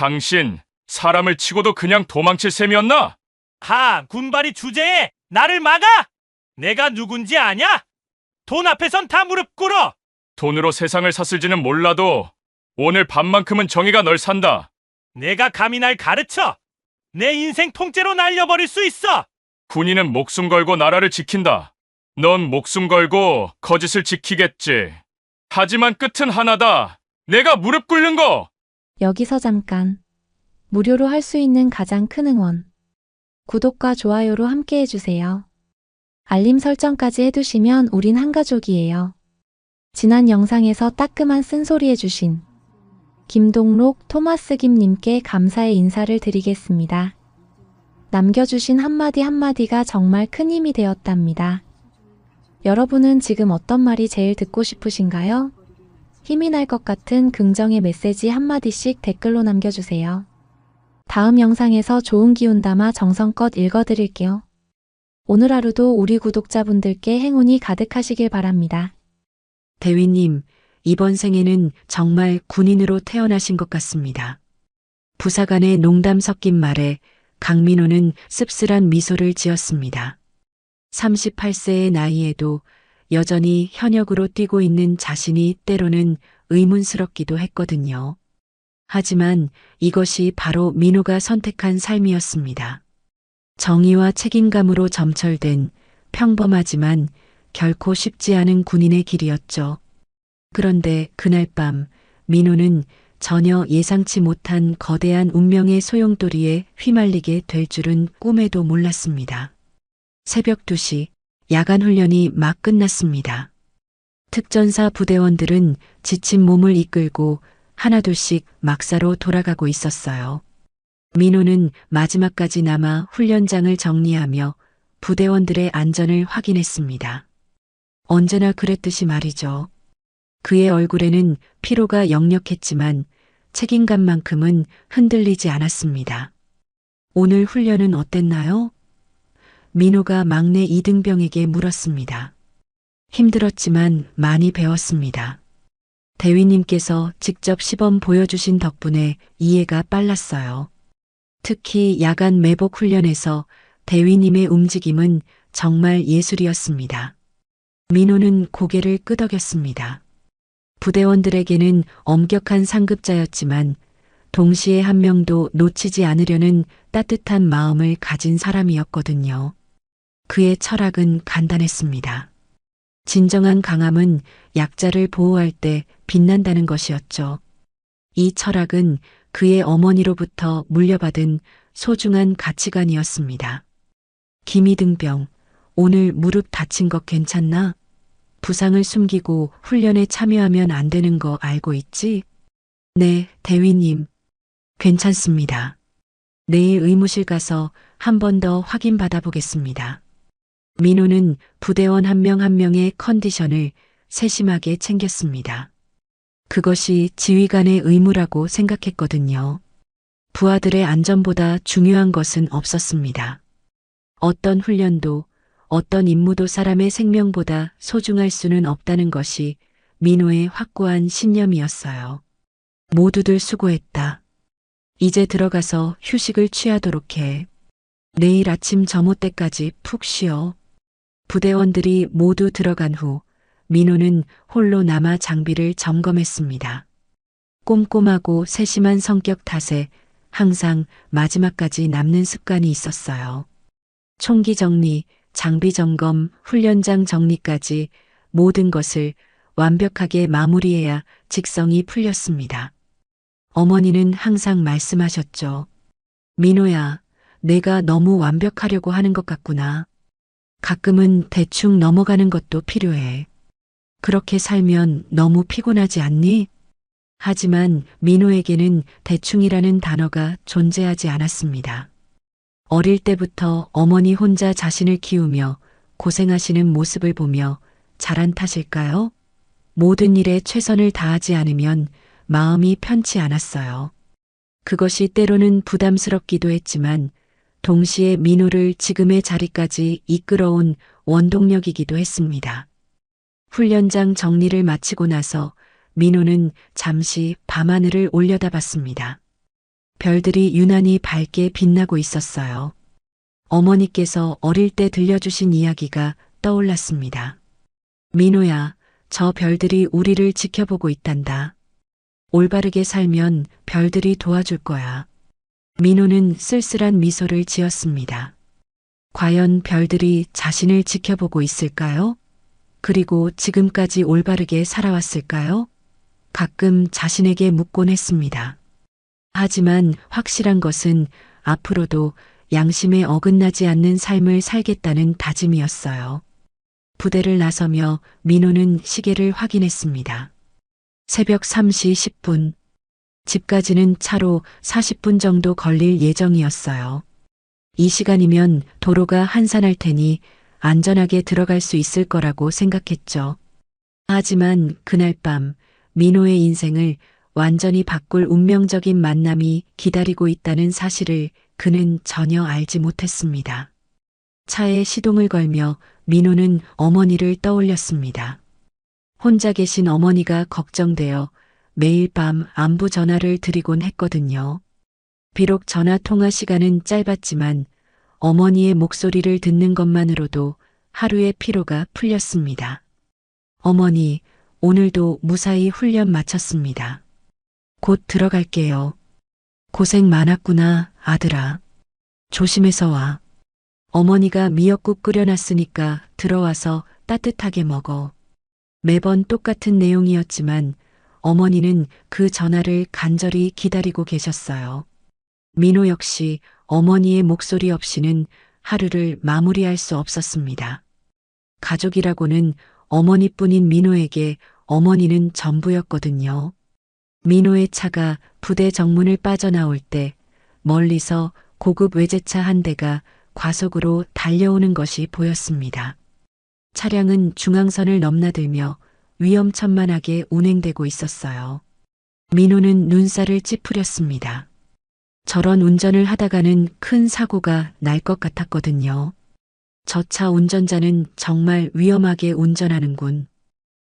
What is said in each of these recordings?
당신 사람을 치고도 그냥 도망칠 셈이었나? 군발이 주제에 나를 막아! 내가 누군지 아냐? 돈 앞에선 다 무릎 꿇어! 돈으로 세상을 샀을지는 몰라도 오늘 밤만큼은 정의가 널 산다. 내가 감히 날 가르쳐! 내 인생 통째로 날려버릴 수 있어! 군인은 목숨 걸고 나라를 지킨다. 넌 목숨 걸고 거짓을 지키겠지. 하지만 끝은 하나다. 내가 무릎 꿇는 거! 여기서 잠깐. 무료로 할 수 있는 가장 큰 응원. 구독과 좋아요로 함께 해주세요. 알림 설정까지 해두시면 우린 한 가족이에요. 지난 영상에서 따끔한 쓴소리 해주신 김동록 토마스 김님께 감사의 인사를 드리겠습니다. 남겨주신 한마디 한마디가 정말 큰 힘이 되었답니다. 여러분은 지금 어떤 말이 제일 듣고 싶으신가요? 힘이 날 것 같은 긍정의 메시지 한마디씩 댓글로 남겨주세요. 다음 영상에서 좋은 기운 담아 정성껏 읽어드릴게요. 오늘 하루도 우리 구독자분들께 행운이 가득하시길 바랍니다. 대위님, 이번 생에는 정말 군인으로 태어나신 것 같습니다. 부사관의 농담 섞인 말에 강민호는 씁쓸한 미소를 지었습니다. 38세의 나이에도 여전히 현역으로 뛰고 있는 자신이 때로는 의문스럽기도 했거든요. 하지만 이것이 바로 민호가 선택한 삶이었습니다. 정의와 책임감으로 점철된 평범하지만 결코 쉽지 않은 군인의 길이었죠. 그런데 그날 밤 민호는 전혀 예상치 못한 거대한 운명의 소용돌이에 휘말리게 될 줄은 꿈에도 몰랐습니다. 새벽 2시 야간 훈련이 막 끝났습니다. 특전사 부대원들은 지친 몸을 이끌고 하나둘씩 막사로 돌아가고 있었어요. 민호는 마지막까지 남아 훈련장을 정리하며 부대원들의 안전을 확인했습니다. 언제나 그랬듯이 말이죠. 그의 얼굴에는 피로가 역력했지만 책임감만큼은 흔들리지 않았습니다. 오늘 훈련은 어땠나요? 민호가 막내 이등병에게 물었습니다. 힘들었지만 많이 배웠습니다. 대위님께서 직접 시범 보여주신 덕분에 이해가 빨랐어요. 특히 야간 매복 훈련에서 대위님의 움직임은 정말 예술이었습니다. 민호는 고개를 끄덕였습니다. 부대원들에게는 엄격한 상급자였지만 동시에 한 명도 놓치지 않으려는 따뜻한 마음을 가진 사람이었거든요. 그의 철학은 간단했습니다. 진정한 강함은 약자를 보호할 때 빛난다는 것이었죠. 이 철학은 그의 어머니로부터 물려받은 소중한 가치관이었습니다. 김이등병, 오늘 무릎 다친 것 괜찮나? 부상을 숨기고 훈련에 참여하면 안 되는 거 알고 있지? 네, 대위님. 괜찮습니다. 내일 의무실 가서 한 번 더 확인받아 보겠습니다. 민호는 부대원 한 명 한 명의 컨디션을 세심하게 챙겼습니다. 그것이 지휘관의 의무라고 생각했거든요. 부하들의 안전보다 중요한 것은 없었습니다. 어떤 훈련도 어떤 임무도 사람의 생명보다 소중할 수는 없다는 것이 민호의 확고한 신념이었어요. 모두들 수고했다. 이제 들어가서 휴식을 취하도록 해. 내일 아침 점호 때까지 푹 쉬어. 부대원들이 모두 들어간 후 민호는 홀로 남아 장비를 점검했습니다. 꼼꼼하고 세심한 성격 탓에 항상 마지막까지 남는 습관이 있었어요. 총기 정리, 장비 점검, 훈련장 정리까지 모든 것을 완벽하게 마무리해야 직성이 풀렸습니다. 어머니는 항상 말씀하셨죠. 민호야, 내가 너무 완벽하려고 하는 것 같구나. 가끔은 대충 넘어가는 것도 필요해. 그렇게 살면 너무 피곤하지 않니? 하지만 민호에게는 대충이라는 단어가 존재하지 않았습니다. 어릴 때부터 어머니 혼자 자신을 키우며 고생하시는 모습을 보며 자란 탓일까요? 모든 일에 최선을 다하지 않으면 마음이 편치 않았어요. 그것이 때로는 부담스럽기도 했지만 동시에 민호를 지금의 자리까지 이끌어온 원동력이기도 했습니다. 훈련장 정리를 마치고 나서 민호는 잠시 밤하늘을 올려다봤습니다. 별들이 유난히 밝게 빛나고 있었어요. 어머니께서 어릴 때 들려주신 이야기가 떠올랐습니다. 민호야, 저 별들이 우리를 지켜보고 있단다. 올바르게 살면 별들이 도와줄 거야. 민호는 쓸쓸한 미소를 지었습니다. 과연 별들이 자신을 지켜보고 있을까요? 그리고 지금까지 올바르게 살아왔을까요? 가끔 자신에게 묻곤 했습니다. 하지만 확실한 것은 앞으로도 양심에 어긋나지 않는 삶을 살겠다는 다짐이었어요. 부대를 나서며 민호는 시계를 확인했습니다. 새벽 3시 10분. 집까지는 차로 40분 정도 걸릴 예정이었어요. 이 시간이면 도로가 한산할 테니 안전하게 들어갈 수 있을 거라고 생각했죠. 하지만 그날 밤 민호의 인생을 완전히 바꿀 운명적인 만남이 기다리고 있다는 사실을 그는 전혀 알지 못했습니다. 차에 시동을 걸며 민호는 어머니를 떠올렸습니다. 혼자 계신 어머니가 걱정되어 매일 밤 안부 전화를 드리곤 했거든요. 비록 전화 통화 시간은 짧았지만 어머니의 목소리를 듣는 것만으로도 하루의 피로가 풀렸습니다. 어머니, 오늘도 무사히 훈련 마쳤습니다. 곧 들어갈게요. 고생 많았구나, 아들아. 조심해서 와. 어머니가 미역국 끓여놨으니까 들어와서 따뜻하게 먹어. 매번 똑같은 내용이었지만 어머니는 그 전화를 간절히 기다리고 계셨어요. 민호 역시 어머니의 목소리 없이는 하루를 마무리할 수 없었습니다. 가족이라고는 어머니뿐인 민호에게 어머니는 전부였거든요. 민호의 차가 부대 정문을 빠져나올 때 멀리서 고급 외제차 한 대가 과속으로 달려오는 것이 보였습니다. 차량은 중앙선을 넘나들며 위험천만하게 운행되고 있었어요. 민호는 눈살을 찌푸렸습니다. 저런 운전을 하다가는 큰 사고가 날 것 같았거든요. 저 차 운전자는 정말 위험하게 운전하는군.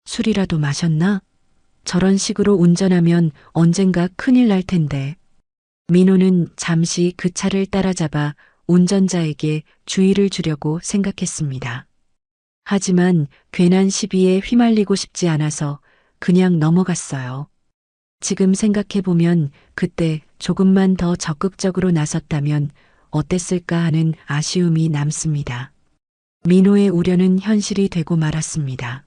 술이라도 마셨나? 저런 식으로 운전하면 언젠가 큰일 날 텐데. 민호는 잠시 그 차를 따라잡아 운전자에게 주의를 주려고 생각했습니다. 하지만 괜한 시비에 휘말리고 싶지 않아서 그냥 넘어갔어요. 지금 생각해보면 그때 조금만 더 적극적으로 나섰다면 어땠을까 하는 아쉬움이 남습니다. 민호의 우려는 현실이 되고 말았습니다.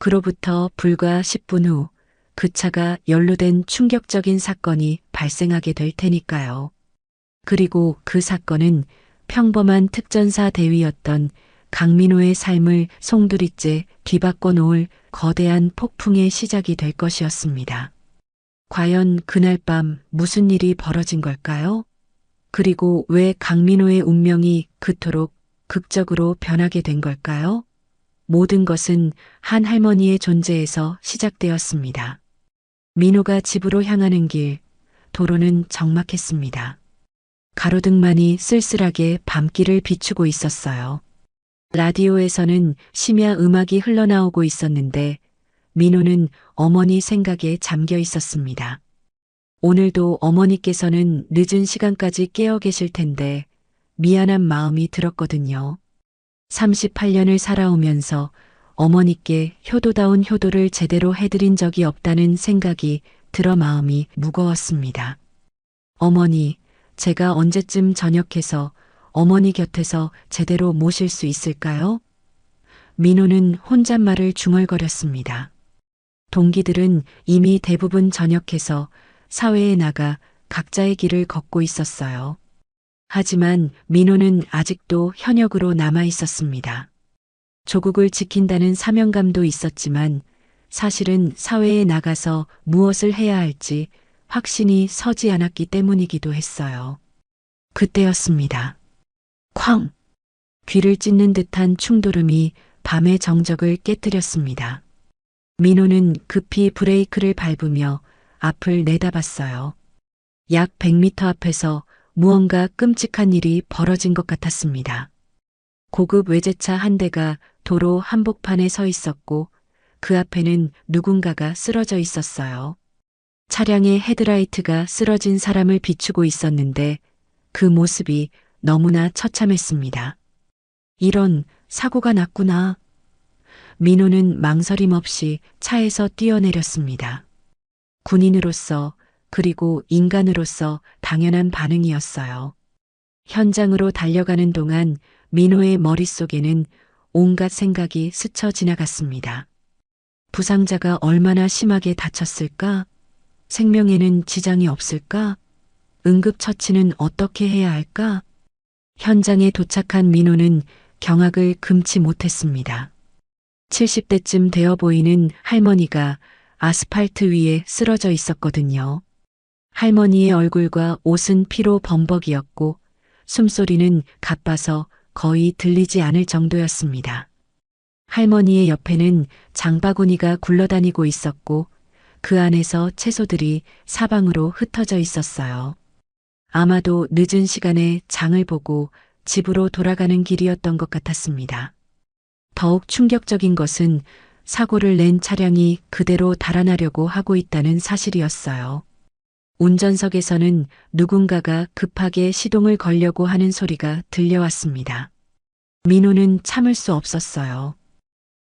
그로부터 불과 10분 후 그 차가 연루된 충격적인 사건이 발생하게 될 테니까요. 그리고 그 사건은 평범한 특전사 대위였던 강민호의 삶을 송두리째 뒤바꿔 놓을 거대한 폭풍의 시작이 될 것이었습니다. 과연 그날 밤 무슨 일이 벌어진 걸까요? 그리고 왜 강민호의 운명이 그토록 극적으로 변하게 된 걸까요? 모든 것은 한 할머니의 존재에서 시작되었습니다. 민호가 집으로 향하는 길, 도로는 적막했습니다. 가로등만이 쓸쓸하게 밤길을 비추고 있었어요. 라디오에서는 심야 음악이 흘러나오고 있었는데 민호는 어머니 생각에 잠겨 있었습니다. 오늘도 어머니께서는 늦은 시간까지 깨어 계실 텐데 미안한 마음이 들었거든요. 38년을 살아오면서 어머니께 효도다운 효도를 제대로 해드린 적이 없다는 생각이 들어 마음이 무거웠습니다. 어머니, 제가 언제쯤 전역해서 어머니 곁에서 제대로 모실 수 있을까요? 민호는 혼잣말을 중얼거렸습니다. 동기들은 이미 대부분 전역해서 사회에 나가 각자의 길을 걷고 있었어요. 하지만 민호는 아직도 현역으로 남아 있었습니다. 조국을 지킨다는 사명감도 있었지만 사실은 사회에 나가서 무엇을 해야 할지 확신이 서지 않았기 때문이기도 했어요. 그때였습니다. 쾅! 귀를 찢는 듯한 충돌음이 밤의 정적을 깨뜨렸습니다. 민호는 급히 브레이크를 밟으며 앞을 내다봤어요. 약 100m 앞에서 무언가 끔찍한 일이 벌어진 것 같았습니다. 고급 외제차 한 대가 도로 한복판에 서 있었고 그 앞에는 누군가가 쓰러져 있었어요. 차량의 헤드라이트가 쓰러진 사람을 비추고 있었는데 그 모습이 너무나 처참했습니다. 이런 사고가 났구나. 민호는 망설임 없이 차에서 뛰어내렸습니다. 군인으로서 그리고 인간으로서 당연한 반응이었어요. 현장으로 달려가는 동안 민호의 머릿속에는 온갖 생각이 스쳐 지나갔습니다. 부상자가 얼마나 심하게 다쳤을까? 생명에는 지장이 없을까? 응급처치는 어떻게 해야 할까? 현장에 도착한 민호는 경악을 금치 못했습니다. 70대쯤 되어 보이는 할머니가 아스팔트 위에 쓰러져 있었거든요. 할머니의 얼굴과 옷은 피로 범벅이었고 숨소리는 가빠서 거의 들리지 않을 정도였습니다. 할머니의 옆에는 장바구니가 굴러다니고 있었고 그 안에서 채소들이 사방으로 흩어져 있었어요. 아마도 늦은 시간에 장을 보고 집으로 돌아가는 길이었던 것 같았습니다. 더욱 충격적인 것은 사고를 낸 차량이 그대로 달아나려고 하고 있다는 사실이었어요. 운전석에서는 누군가가 급하게 시동을 걸려고 하는 소리가 들려왔습니다. 민호는 참을 수 없었어요.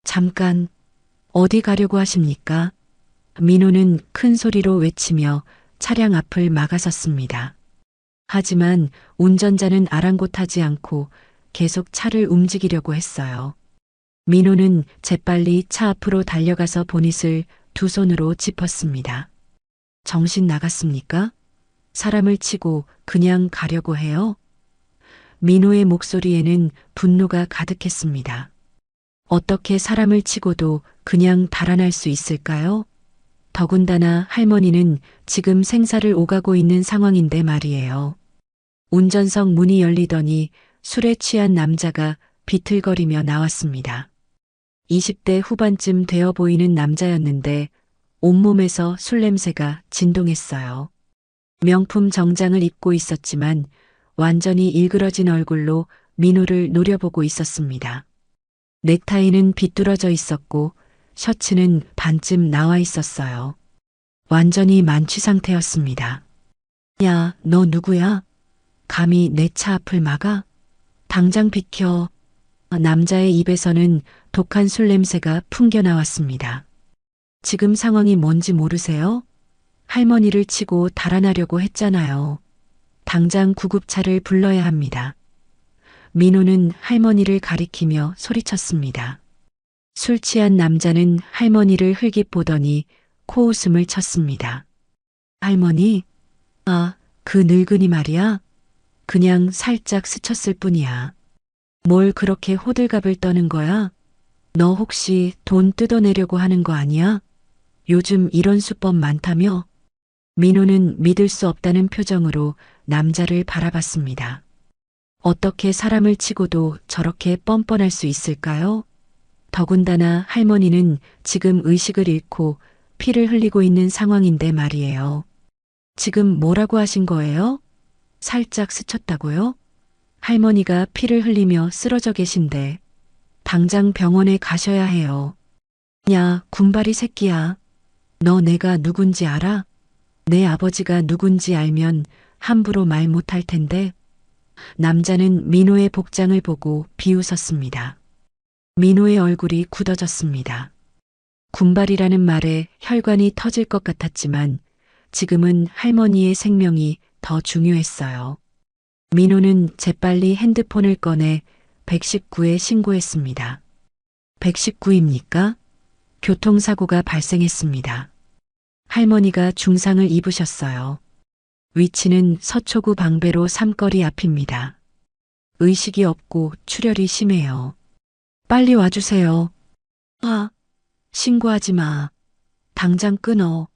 잠깐, 어디 가려고 하십니까? 민호는 큰 소리로 외치며 차량 앞을 막아섰습니다. 하지만 운전자는 아랑곳하지 않고 계속 차를 움직이려고 했어요. 민호는 재빨리 차 앞으로 달려가서 보닛을 두 손으로 짚었습니다. 정신 나갔습니까? 사람을 치고 그냥 가려고 해요? 민호의 목소리에는 분노가 가득했습니다. 어떻게 사람을 치고도 그냥 달아날 수 있을까요? 더군다나 할머니는 지금 생사를 오가고 있는 상황인데 말이에요. 운전석 문이 열리더니 술에 취한 남자가 비틀거리며 나왔습니다. 20대 후반쯤 되어 보이는 남자였는데 온몸에서 술 냄새가 진동했어요. 명품 정장을 입고 있었지만 완전히 일그러진 얼굴로 민호를 노려보고 있었습니다. 넥타이는 비뚤어져 있었고 셔츠는 반쯤 나와 있었어요. 완전히 만취 상태였습니다. 야, 너 누구야? 감히 내 차 앞을 막아? 당장 비켜. 남자의 입에서는 독한 술 냄새가 풍겨 나왔습니다. 지금 상황이 뭔지 모르세요? 할머니를 치고 달아나려고 했잖아요. 당장 구급차를 불러야 합니다. 민호는 할머니를 가리키며 소리쳤습니다. 술 취한 남자는 할머니를 흘깃 보더니 코웃음을 쳤습니다. 할머니? 아, 그 늙은이 말이야? 그냥 살짝 스쳤을 뿐이야. 뭘 그렇게 호들갑을 떠는 거야? 너 혹시 돈 뜯어내려고 하는 거 아니야? 요즘 이런 수법 많다며? 민호는 믿을 수 없다는 표정으로 남자를 바라봤습니다. 어떻게 사람을 치고도 저렇게 뻔뻔할 수 있을까요? 더군다나 할머니는 지금 의식을 잃고 피를 흘리고 있는 상황인데 말이에요. 지금 뭐라고 하신 거예요? 살짝 스쳤다고요? 할머니가 피를 흘리며 쓰러져 계신데 당장 병원에 가셔야 해요. 야, 군바리 새끼야. 너 내가 누군지 알아? 내 아버지가 누군지 알면 함부로 말 못할 텐데. 남자는 민호의 복장을 보고 비웃었습니다. 민호의 얼굴이 굳어졌습니다. 군발이라는 말에 혈관이 터질 것 같았지만 지금은 할머니의 생명이 더 중요했어요. 민호는 재빨리 핸드폰을 꺼내 119에 신고했습니다. 119입니까? 교통사고가 발생했습니다. 할머니가 중상을 입으셨어요. 위치는 서초구 방배로 삼거리 앞입니다. 의식이 없고 출혈이 심해요. 빨리 와주세요. 아, 신고하지 마. 당장 끊어.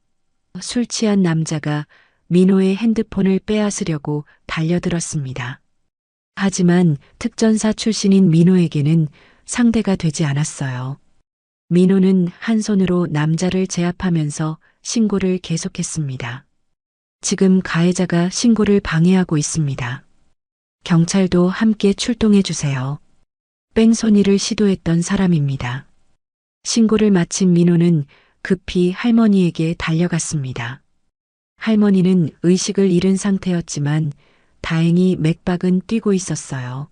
술 취한 남자가 민호의 핸드폰을 빼앗으려고 달려들었습니다. 하지만 특전사 출신인 민호에게는 상대가 되지 않았어요. 민호는 한 손으로 남자를 제압하면서 신고를 계속했습니다. 지금 가해자가 신고를 방해하고 있습니다. 경찰도 함께 출동해 주세요. 뺑소니를 시도했던 사람입니다. 신고를 마친 민호는 급히 할머니에게 달려갔습니다. 할머니는 의식을 잃은 상태였지만 다행히 맥박은 뛰고 있었어요.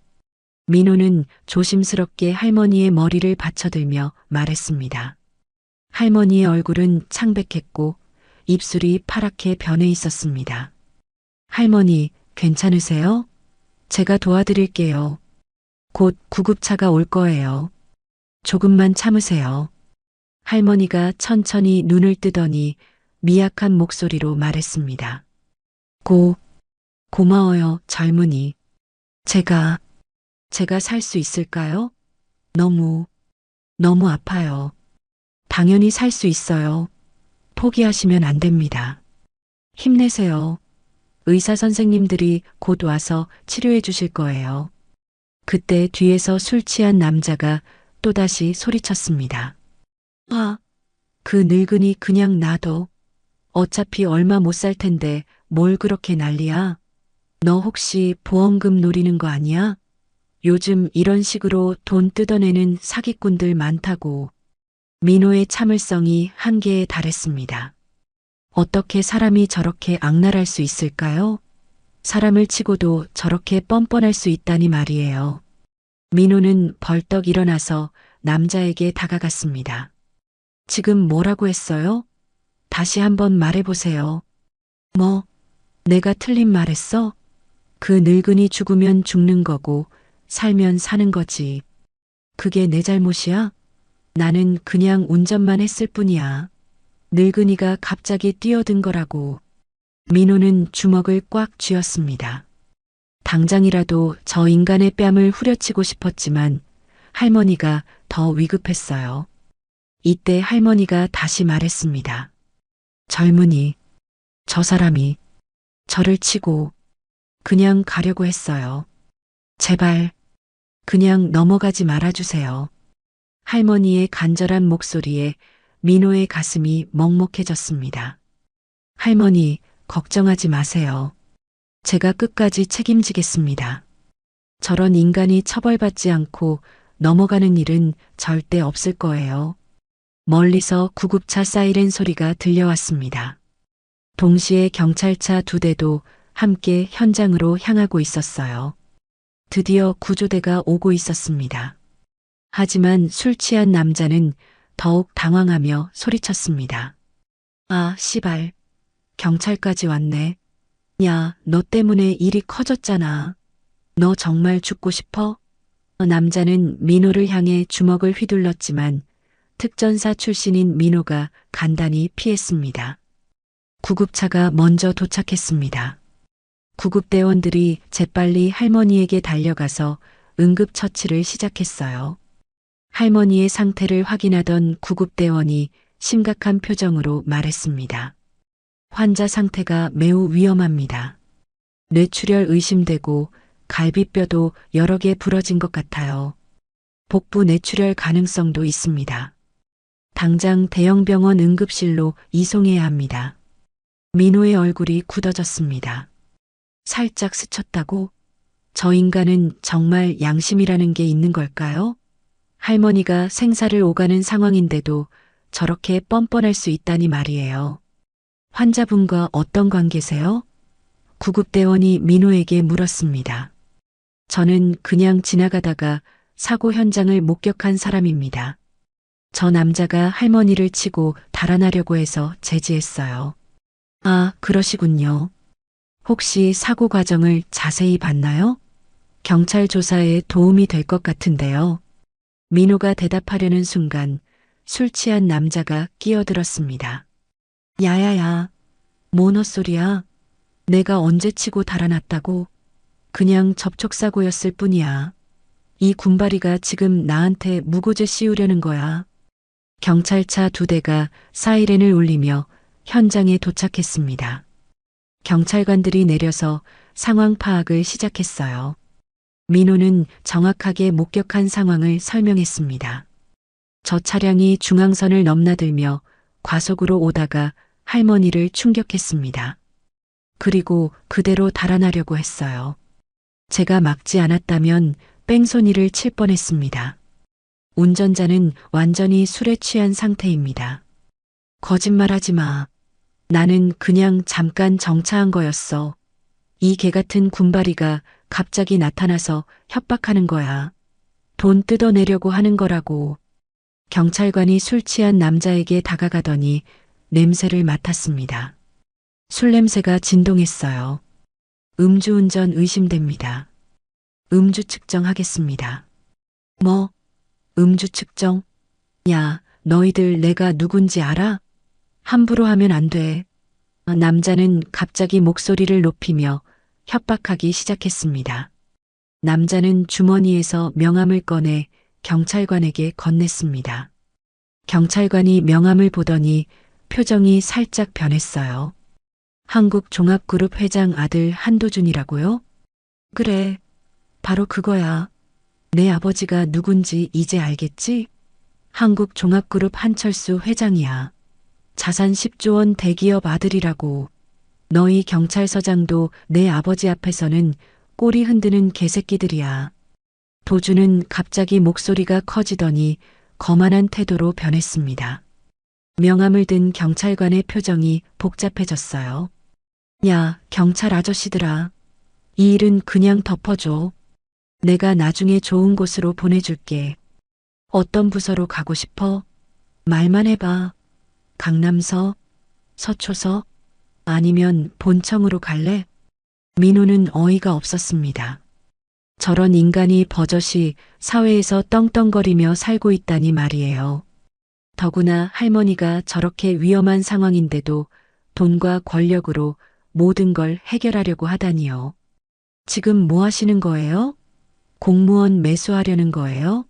민호는 조심스럽게 할머니의 머리를 받쳐들며 말했습니다. 할머니의 얼굴은 창백했고 입술이 파랗게 변해 있었습니다. 할머니, 괜찮으세요? 제가 도와드릴게요. 곧 구급차가 올 거예요. 조금만 참으세요. 할머니가 천천히 눈을 뜨더니 미약한 목소리로 말했습니다. 고마워요, 젊은이. 제가 살 수 있을까요? 너무 아파요. 당연히 살 수 있어요. 포기하시면 안 됩니다. 힘내세요. 의사 선생님들이 곧 와서 치료해 주실 거예요. 그때 뒤에서 술 취한 남자가 또다시 소리쳤습니다. 그 늙은이 그냥 놔둬. 어차피 얼마 못 살 텐데 뭘 그렇게 난리야? 너 혹시 보험금 노리는 거 아니야? 요즘 이런 식으로 돈 뜯어내는 사기꾼들 많다고. 민호의 참을성이 한계에 달했습니다. 어떻게 사람이 저렇게 악랄할 수 있을까요? 사람을 치고도 저렇게 뻔뻔할 수 있다니 말이에요. 민호는 벌떡 일어나서 남자에게 다가갔습니다. 지금 뭐라고 했어요? 다시 한번 말해보세요. 내가 틀린 말했어? 그 늙은이 죽으면 죽는 거고 살면 사는 거지. 그게 내 잘못이야? 나는 그냥 운전만 했을 뿐이야. 늙은이가 갑자기 뛰어든 거라고. 민호는 주먹을 꽉 쥐었습니다. 당장이라도 저 인간의 뺨을 후려치고 싶었지만 할머니가 더 위급했어요. 이때 할머니가 다시 말했습니다. 젊은이, 저 사람이 저를 치고 그냥 가려고 했어요. 제발 그냥 넘어가지 말아주세요. 할머니의 간절한 목소리에 민호의 가슴이 먹먹해졌습니다. 할머니, 걱정하지 마세요. 제가 끝까지 책임지겠습니다. 저런 인간이 처벌받지 않고 넘어가는 일은 절대 없을 거예요. 멀리서 구급차 사이렌 소리가 들려왔습니다. 동시에 경찰차 2대도 함께 현장으로 향하고 있었어요. 드디어 구조대가 오고 있었습니다. 하지만 술 취한 남자는 더욱 당황하며 소리쳤습니다. 씨발. 경찰까지 왔네. 야, 너 때문에 일이 커졌잖아. 너 정말 죽고 싶어? 남자는 민호를 향해 주먹을 휘둘렀지만 특전사 출신인 민호가 간단히 피했습니다. 구급차가 먼저 도착했습니다. 구급대원들이 재빨리 할머니에게 달려가서 응급처치를 시작했어요. 할머니의 상태를 확인하던 구급대원이 심각한 표정으로 말했습니다. 환자 상태가 매우 위험합니다. 뇌출혈 의심되고 갈비뼈도 여러 개 부러진 것 같아요. 복부 뇌출혈 가능성도 있습니다. 당장 대형병원 응급실로 이송해야 합니다. 민호의 얼굴이 굳어졌습니다. 살짝 스쳤다고? 저 인간은 정말 양심이라는 게 있는 걸까요? 할머니가 생사를 오가는 상황인데도 저렇게 뻔뻔할 수 있다니 말이에요. 환자분과 어떤 관계세요? 구급대원이 민호에게 물었습니다. 저는 그냥 지나가다가 사고 현장을 목격한 사람입니다. 저 남자가 할머니를 치고 달아나려고 해서 제지했어요. 그러시군요. 혹시 사고 과정을 자세히 봤나요? 경찰 조사에 도움이 될 것 같은데요. 민호가 대답하려는 순간 술 취한 남자가 끼어들었습니다. 야야야, 뭔 헛소리야. 내가 언제 치고 달아났다고. 그냥 접촉사고였을 뿐이야. 이 군바리가 지금 나한테 무고죄 씌우려는 거야. 경찰차 2대가 사이렌을 울리며 현장에 도착했습니다. 경찰관들이 내려서 상황 파악을 시작했어요. 민호는 정확하게 목격한 상황을 설명했습니다. 저 차량이 중앙선을 넘나들며 과속으로 오다가 할머니를 충격했습니다. 그리고 그대로 달아나려고 했어요. 제가 막지 않았다면 뺑소니를 칠 뻔했습니다. 운전자는 완전히 술에 취한 상태입니다. 거짓말하지 마. 나는 그냥 잠깐 정차한 거였어. 이 개 같은 군바리가 갑자기 나타나서 협박하는 거야. 돈 뜯어내려고 하는 거라고. 경찰관이 술 취한 남자에게 다가가더니 냄새를 맡았습니다. 술 냄새가 진동했어요. 음주운전 의심됩니다. 음주 측정하겠습니다. 뭐? 음주 측정? 야, 너희들 내가 누군지 알아? 함부로 하면 안 돼. 남자는 갑자기 목소리를 높이며 협박하기 시작했습니다. 남자는 주머니에서 명함을 꺼내 경찰관에게 건넸습니다. 경찰관이 명함을 보더니 표정이 살짝 변했어요. 한국종합그룹 회장 아들 한도준이라고요? 그래, 바로 그거야. 내 아버지가 누군지 이제 알겠지? 한국종합그룹 한철수 회장이야. 자산 10조 원 대기업 아들이라고. 너희 경찰서장도 내 아버지 앞에서는 꼬리 흔드는 개새끼들이야. 도주는 갑자기 목소리가 커지더니 거만한 태도로 변했습니다. 명함을 든 경찰관의 표정이 복잡해졌어요. 야, 경찰 아저씨들아. 이 일은 그냥 덮어줘. 내가 나중에 좋은 곳으로 보내줄게. 어떤 부서로 가고 싶어? 말만 해봐. 강남서? 서초서? 아니면 본청으로 갈래? 민호는 어이가 없었습니다. 저런 인간이 버젓이 사회에서 떵떵거리며 살고 있다니 말이에요. 더구나 할머니가 저렇게 위험한 상황인데도 돈과 권력으로 모든 걸 해결하려고 하다니요. 지금 뭐 하시는 거예요? 공무원 매수하려는 거예요?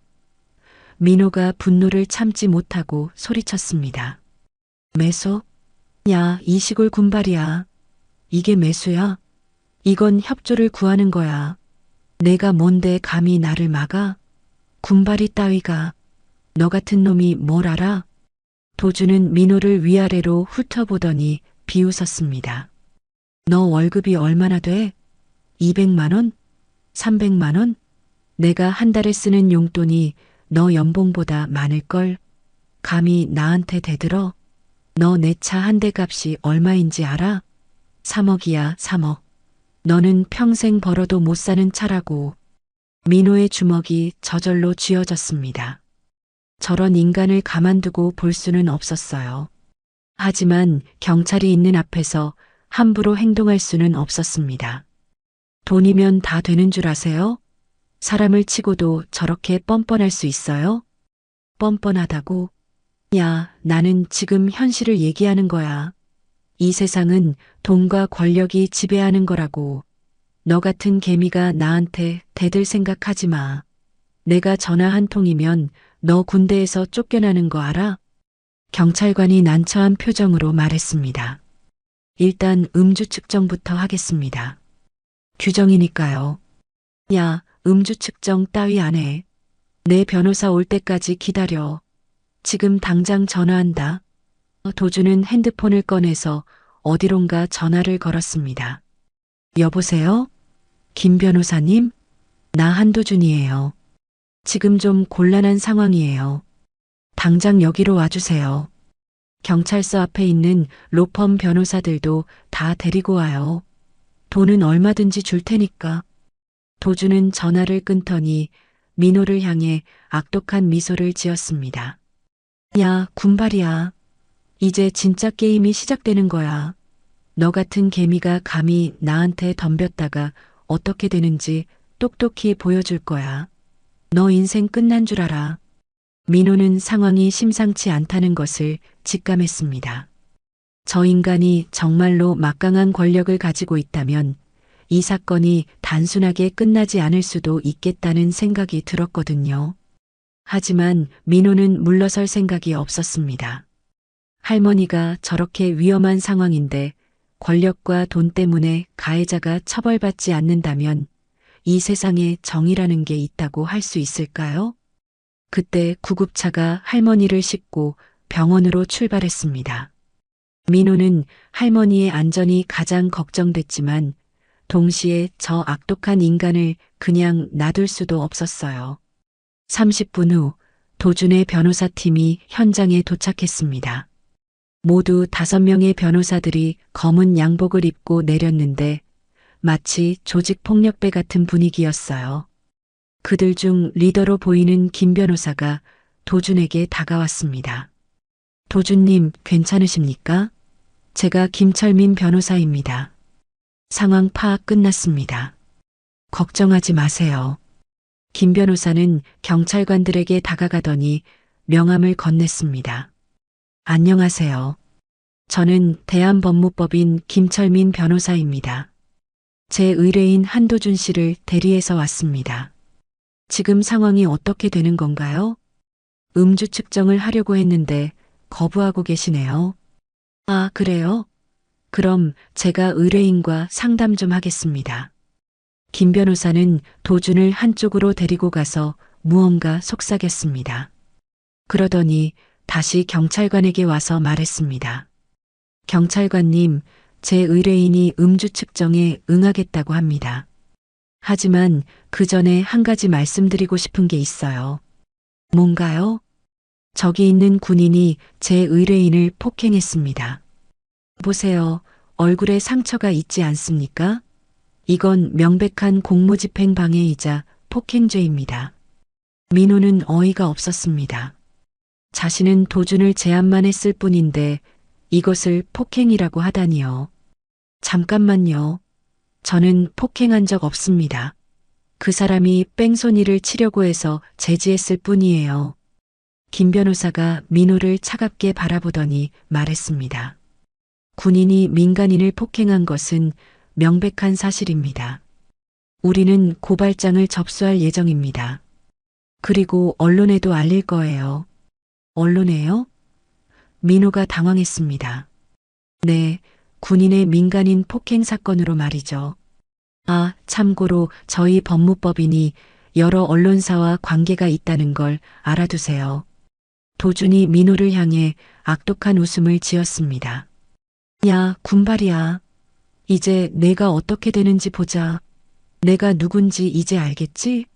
민호가 분노를 참지 못하고 소리쳤습니다. 매수? 야, 이 시골 군발이야. 이게 매수야? 이건 협조를 구하는 거야. 내가 뭔데 감히 나를 막아? 군발이 따위가. 너 같은 놈이 뭘 알아? 도주는 민호를 위아래로 훑어보더니 비웃었습니다. 너 월급이 얼마나 돼? 200만 원? 300만 원? 내가 한 달에 쓰는 용돈이 너 연봉보다 많을걸? 감히 나한테 대들어? 너 내 차 한 대 값이 얼마인지 알아? 3억이야, 3억. 너는 평생 벌어도 못 사는 차라고. 민호의 주먹이 저절로 쥐어졌습니다. 저런 인간을 가만두고 볼 수는 없었어요. 하지만 경찰이 있는 앞에서 함부로 행동할 수는 없었습니다. 돈이면 다 되는 줄 아세요? 사람을 치고도 저렇게 뻔뻔할 수 있어요? 뻔뻔하다고? 야, 나는 지금 현실을 얘기하는 거야. 이 세상은 돈과 권력이 지배하는 거라고. 너 같은 개미가 나한테 대들 생각하지 마. 내가 전화 한 통이면 너 군대에서 쫓겨나는 거 알아? 경찰관이 난처한 표정으로 말했습니다. 일단 음주 측정부터 하겠습니다. 규정이니까요. 야, 음주 측정 따위 안 해. 내 변호사 올 때까지 기다려. 지금 당장 전화한다. 도주는 핸드폰을 꺼내서 어디론가 전화를 걸었습니다. 여보세요? 김 변호사님? 나 한도준이에요. 지금 좀 곤란한 상황이에요. 당장 여기로 와주세요. 경찰서 앞에 있는 로펌 변호사들도 다 데리고 와요. 돈은 얼마든지 줄 테니까. 도주는 전화를 끊더니 민호를 향해 악독한 미소를 지었습니다. 야, 군발이야. 이제 진짜 게임이 시작되는 거야. 너 같은 개미가 감히 나한테 덤볐다가 어떻게 되는지 똑똑히 보여줄 거야. 너 인생 끝난 줄 알아. 민호는 상황이 심상치 않다는 것을 직감했습니다. 저 인간이 정말로 막강한 권력을 가지고 있다면 이 사건이 단순하게 끝나지 않을 수도 있겠다는 생각이 들었거든요. 하지만 민호는 물러설 생각이 없었습니다. 할머니가 저렇게 위험한 상황인데 권력과 돈 때문에 가해자가 처벌받지 않는다면 이 세상에 정의라는 게 있다고 할 수 있을까요? 그때 구급차가 할머니를 싣고 병원으로 출발했습니다. 민호는 할머니의 안전이 가장 걱정됐지만 동시에 저 악독한 인간을 그냥 놔둘 수도 없었어요. 30분 후 도준의 변호사팀이 현장에 도착했습니다. 모두 5명의 변호사들이 검은 양복을 입고 내렸는데 마치 조직폭력배 같은 분위기였어요. 그들 중 리더로 보이는 김 변호사가 도준에게 다가왔습니다. 도준님, 괜찮으십니까? 제가 김철민 변호사입니다. 상황 파악 끝났습니다. 걱정하지 마세요. 김 변호사는 경찰관들에게 다가가더니 명함을 건넸습니다. 안녕하세요. 저는 대한법무법인 김철민 변호사입니다. 제 의뢰인 한도준 씨를 대리해서 왔습니다. 지금 상황이 어떻게 되는 건가요? 음주 측정을 하려고 했는데 거부하고 계시네요. 아, 그래요? 그럼 제가 의뢰인과 상담 좀 하겠습니다. 김 변호사는 도준을 한쪽으로 데리고 가서 무언가 속삭였습니다. 그러더니 다시 경찰관에게 와서 말했습니다. 경찰관님, 제 의뢰인이 음주 측정에 응하겠다고 합니다. 하지만 그 전에 한 가지 말씀드리고 싶은 게 있어요. 뭔가요? 저기 있는 군인이 제 의뢰인을 폭행했습니다. 보세요. 얼굴에 상처가 있지 않습니까? 이건 명백한 공무집행 방해이자 폭행죄입니다. 민호는 어이가 없었습니다. 자신은 도준을 제압만 했을 뿐인데 이것을 폭행이라고 하다니요. 잠깐만요. 저는 폭행한 적 없습니다. 그 사람이 뺑소니를 치려고 해서 제지했을 뿐이에요. 김 변호사가 민호를 차갑게 바라보더니 말했습니다. 군인이 민간인을 폭행한 것은 명백한 사실입니다. 우리는 고발장을 접수할 예정입니다. 그리고 언론에도 알릴 거예요. 언론에요? 민호가 당황했습니다. 네, 군인의 민간인 폭행 사건으로 말이죠. 아, 참고로 저희 법무법인이 여러 언론사와 관계가 있다는 걸 알아두세요. 도준이 민호를 향해 악독한 웃음을 지었습니다. 야, 군발이야. 이제 내가 어떻게 되는지 보자. 내가 누군지 이제 알겠지?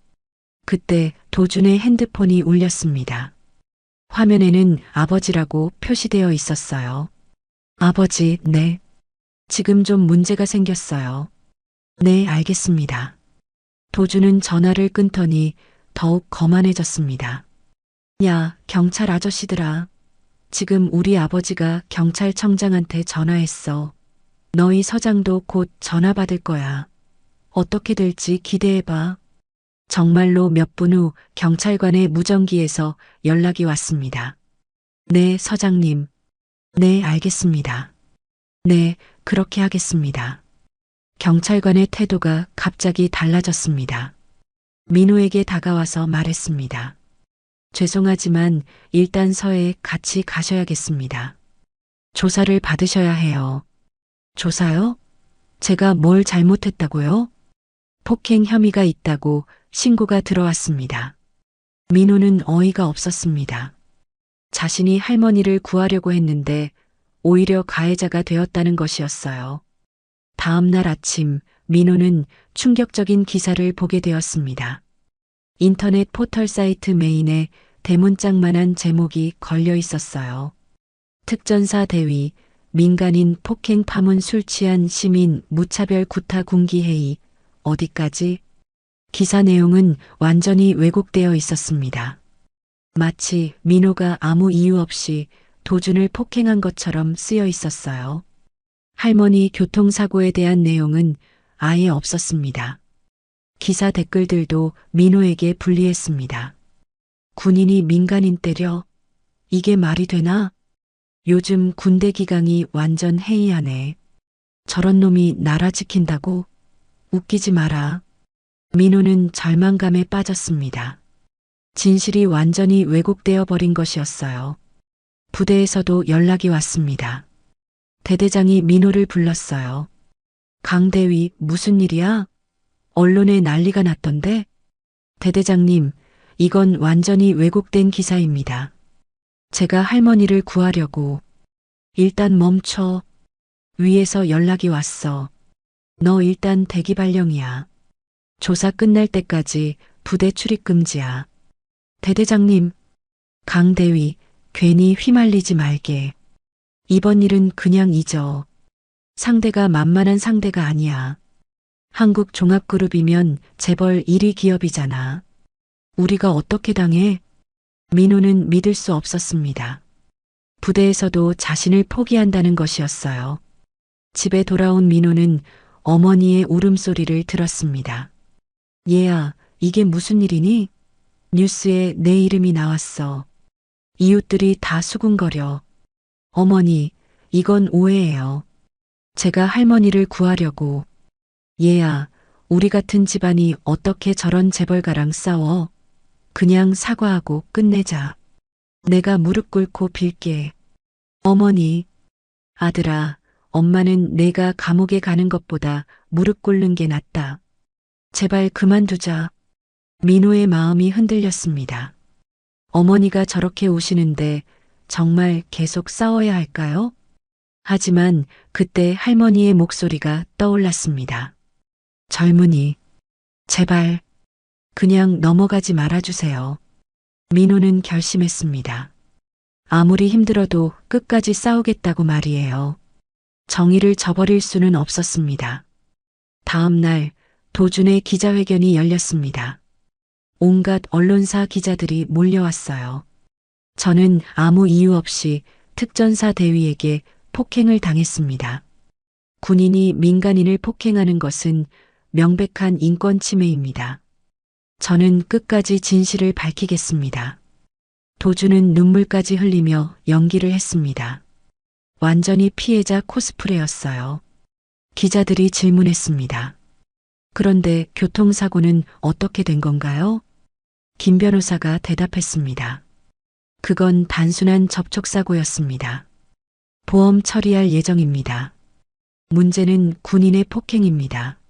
그때 도준의 핸드폰이 울렸습니다. 화면에는 아버지라고 표시되어 있었어요. 아버지, 네. 지금 좀 문제가 생겼어요. 네, 알겠습니다. 도준은 전화를 끊더니 더욱 거만해졌습니다. 야, 경찰 아저씨들아. 지금 우리 아버지가 경찰청장한테 전화했어. 너희 서장도 곧 전화 받을 거야. 어떻게 될지 기대해봐. 정말로 몇 분 후 경찰관의 무전기에서 연락이 왔습니다. 네, 서장님. 네, 알겠습니다. 네, 그렇게 하겠습니다. 경찰관의 태도가 갑자기 달라졌습니다. 민호에게 다가와서 말했습니다. 죄송하지만 일단 서에 같이 가셔야겠습니다. 조사를 받으셔야 해요. 조사요? 제가 뭘 잘못했다고요? 폭행 혐의가 있다고 신고가 들어왔습니다. 민호는 어이가 없었습니다. 자신이 할머니를 구하려고 했는데 오히려 가해자가 되었다는 것이었어요. 다음 날 아침 민호는 충격적인 기사를 보게 되었습니다. 인터넷 포털 사이트 메인에 대문짝만한 제목이 걸려 있었어요. 특전사 대위, 민간인 폭행 파문 술 취한 시민 무차별 구타 군기회의, 어디까지? 기사 내용은 완전히 왜곡되어 있었습니다. 마치 민호가 아무 이유 없이 도준을 폭행한 것처럼 쓰여 있었어요. 할머니 교통사고에 대한 내용은 아예 없었습니다. 기사 댓글들도 민호에게 불리했습니다. 군인이 민간인 때려? 이게 말이 되나? 요즘 군대 기강이 완전 해이하네. 저런 놈이 나라 지킨다고? 웃기지 마라. 민호는 절망감에 빠졌습니다. 진실이 완전히 왜곡되어 버린 것이었어요. 부대에서도 연락이 왔습니다. 대대장이 민호를 불렀어요. 강대위, 무슨 일이야? 언론에 난리가 났던데? 대대장님, 이건 완전히 왜곡된 기사입니다. 제가 할머니를 구하려고. 일단 멈춰. 위에서 연락이 왔어. 너 일단 대기 발령이야. 조사 끝날 때까지 부대 출입 금지야. 대대장님, 강대위, 괜히 휘말리지 말게. 이번 일은 그냥 잊어. 상대가 만만한 상대가 아니야. 한국종합그룹이면 재벌 1위 기업이잖아. 우리가 어떻게 당해? 민호는 믿을 수 없었습니다. 부대에서도 자신을 포기한다는 것이었어요. 집에 돌아온 민호는 어머니의 울음소리를 들었습니다. 얘야, 이게 무슨 일이니? 뉴스에 내 이름이 나왔어. 이웃들이 다 수군거려. 어머니, 이건 오해예요. 제가 할머니를 구하려고. 얘야, 우리 같은 집안이 어떻게 저런 재벌가랑 싸워? 그냥 사과하고 끝내자. 내가 무릎 꿇고 빌게. 어머니, 아들아, 엄마는 내가 감옥에 가는 것보다 무릎 꿇는 게 낫다. 제발 그만두자. 민호의 마음이 흔들렸습니다. 어머니가 저렇게 우시는데 정말 계속 싸워야 할까요? 하지만 그때 할머니의 목소리가 떠올랐습니다. 젊은이, 제발 그냥 넘어가지 말아주세요. 민호는 결심했습니다. 아무리 힘들어도 끝까지 싸우겠다고 말이에요. 정의를 저버릴 수는 없었습니다. 다음 날 도준의 기자회견이 열렸습니다. 온갖 언론사 기자들이 몰려왔어요. 저는 아무 이유 없이 특전사 대위에게 폭행을 당했습니다. 군인이 민간인을 폭행하는 것은 명백한 인권 침해입니다. 저는 끝까지 진실을 밝히겠습니다. 도준은 눈물까지 흘리며 연기를 했습니다. 완전히 피해자 코스프레였어요. 기자들이 질문했습니다. 그런데 교통사고는 어떻게 된 건가요? 김 변호사가 대답했습니다. 그건 단순한 접촉사고였습니다. 보험 처리할 예정입니다. 문제는 군인의 폭행입니다.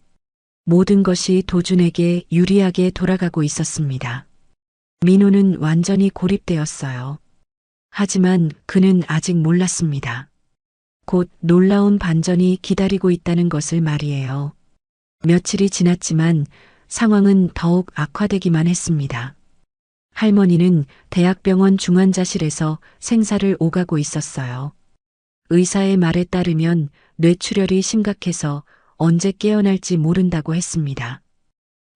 모든 것이 도준에게 유리하게 돌아가고 있었습니다. 민호는 완전히 고립되었어요. 하지만 그는 아직 몰랐습니다. 곧 놀라운 반전이 기다리고 있다는 것을 말이에요. 며칠이 지났지만 상황은 더욱 악화되기만 했습니다. 할머니는 대학병원 중환자실에서 생사를 오가고 있었어요. 의사의 말에 따르면 뇌출혈이 심각해서 언제 깨어날지 모른다고 했습니다.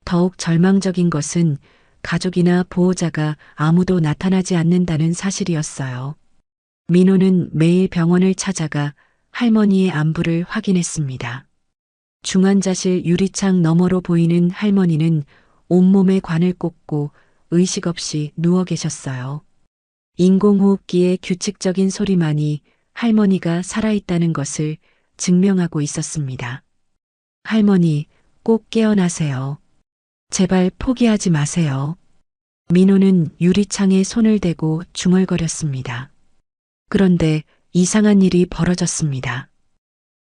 더욱 절망적인 것은 가족이나 보호자가 아무도 나타나지 않는다는 사실이었어요. 민호는 매일 병원을 찾아가 할머니의 안부를 확인했습니다. 중환자실 유리창 너머로 보이는 할머니는 온몸에 관을 꽂고 의식 없이 누워 계셨어요. 인공호흡기의 규칙적인 소리만이 할머니가 살아있다는 것을 증명하고 있었습니다. 할머니, 꼭 깨어나세요. 제발 포기하지 마세요. 민호는 유리창에 손을 대고 중얼거렸습니다. 그런데 이상한 일이 벌어졌습니다.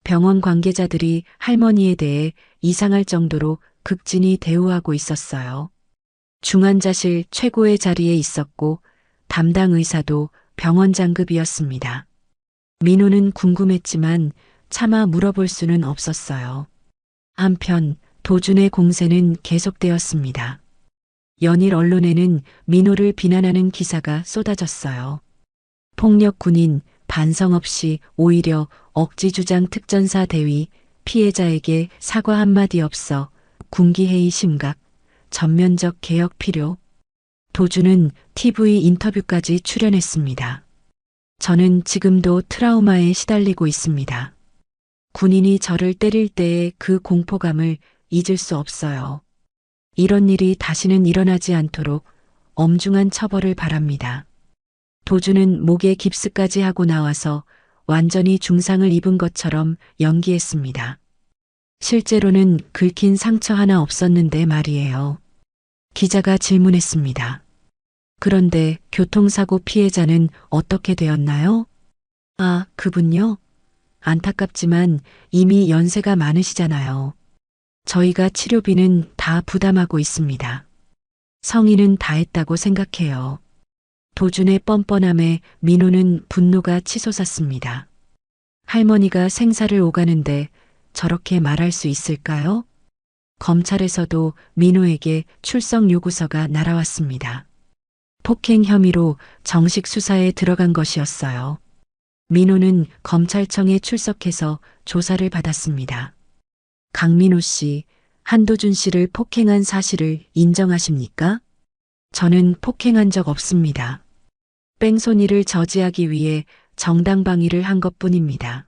병원 관계자들이 할머니에 대해 이상할 정도로 극진히 대우하고 있었어요. 중환자실 최고의 자리에 있었고 담당 의사도 병원 장급이었습니다. 민호는 궁금했지만 차마 물어볼 수는 없었어요. 한편 도준의 공세는 계속되었습니다. 연일 언론에는 민호를 비난하는 기사가 쏟아졌어요. 폭력 군인, 반성 없이 오히려 억지주장 특전사 대위, 피해자에게 사과 한마디 없어 군기회의 심각, 전면적 개혁 필요. 도준은 TV 인터뷰까지 출연했습니다. 저는 지금도 트라우마에 시달리고 있습니다. 군인이 저를 때릴 때의 그 공포감을 잊을 수 없어요. 이런 일이 다시는 일어나지 않도록 엄중한 처벌을 바랍니다. 도준은 목에 깁스까지 하고 나와서 완전히 중상을 입은 것처럼 연기했습니다. 실제로는 긁힌 상처 하나 없었는데 말이에요. 기자가 질문했습니다. 그런데 교통사고 피해자는 어떻게 되었나요? 아, 그분요? 안타깝지만 이미 연세가 많으시잖아요. 저희가 치료비는 다 부담하고 있습니다. 성의는 다했다고 생각해요. 도준의 뻔뻔함에 민호는 분노가 치솟았습니다. 할머니가 생사를 오가는데 저렇게 말할 수 있을까요? 검찰에서도 민호에게 출석 요구서가 날아왔습니다. 폭행 혐의로 정식 수사에 들어간 것이었어요. 민호는 검찰청에 출석해서 조사를 받았습니다. 강민호 씨, 한도준 씨를 폭행한 사실을 인정하십니까? 저는 폭행한 적 없습니다. 뺑소니를 저지하기 위해 정당방위를 한 것뿐입니다.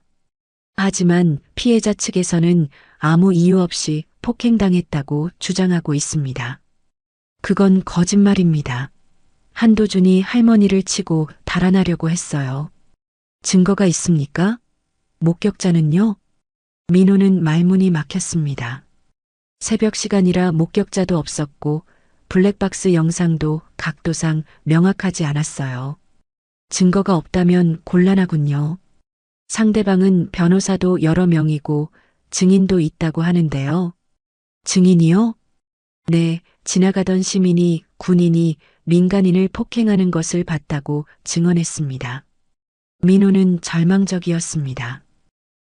하지만 피해자 측에서는 아무 이유 없이 폭행당했다고 주장하고 있습니다. 그건 거짓말입니다. 한도준이 할머니를 치고 달아나려고 했어요. 증거가 있습니까? 목격자는요? 민호는 말문이 막혔습니다. 새벽 시간이라 목격자도 없었고 블랙박스 영상도 각도상 명확하지 않았어요. 증거가 없다면 곤란하군요. 상대방은 변호사도 여러 명이고 증인도 있다고 하는데요. 증인이요? 네, 지나가던 시민이 군인이 민간인을 폭행하는 것을 봤다고 증언했습니다. 민호는 절망적이었습니다.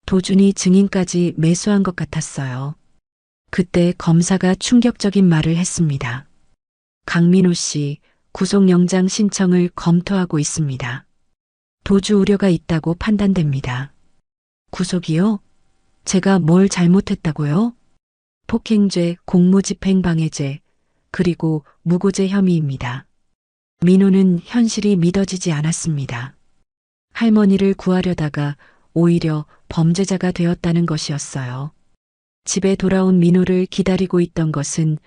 도준이 증인까지 매수한 것 같았어요. 그때 검사가 충격적인 말을 했습니다. 강민호 씨, 구속영장 신청을 검토하고 있습니다. 도주 우려가 있다고 판단됩니다. 구속이요? 제가 뭘 잘못했다고요? 폭행죄, 공무집행방해죄, 그리고 무고죄 혐의입니다. 민호는 현실이 믿어지지 않았습니다. 할머니를 구하려다가 오히려 범죄자가 되었다는 것이었어요. 집에 돌아온 민호를 기다리고 있던 것은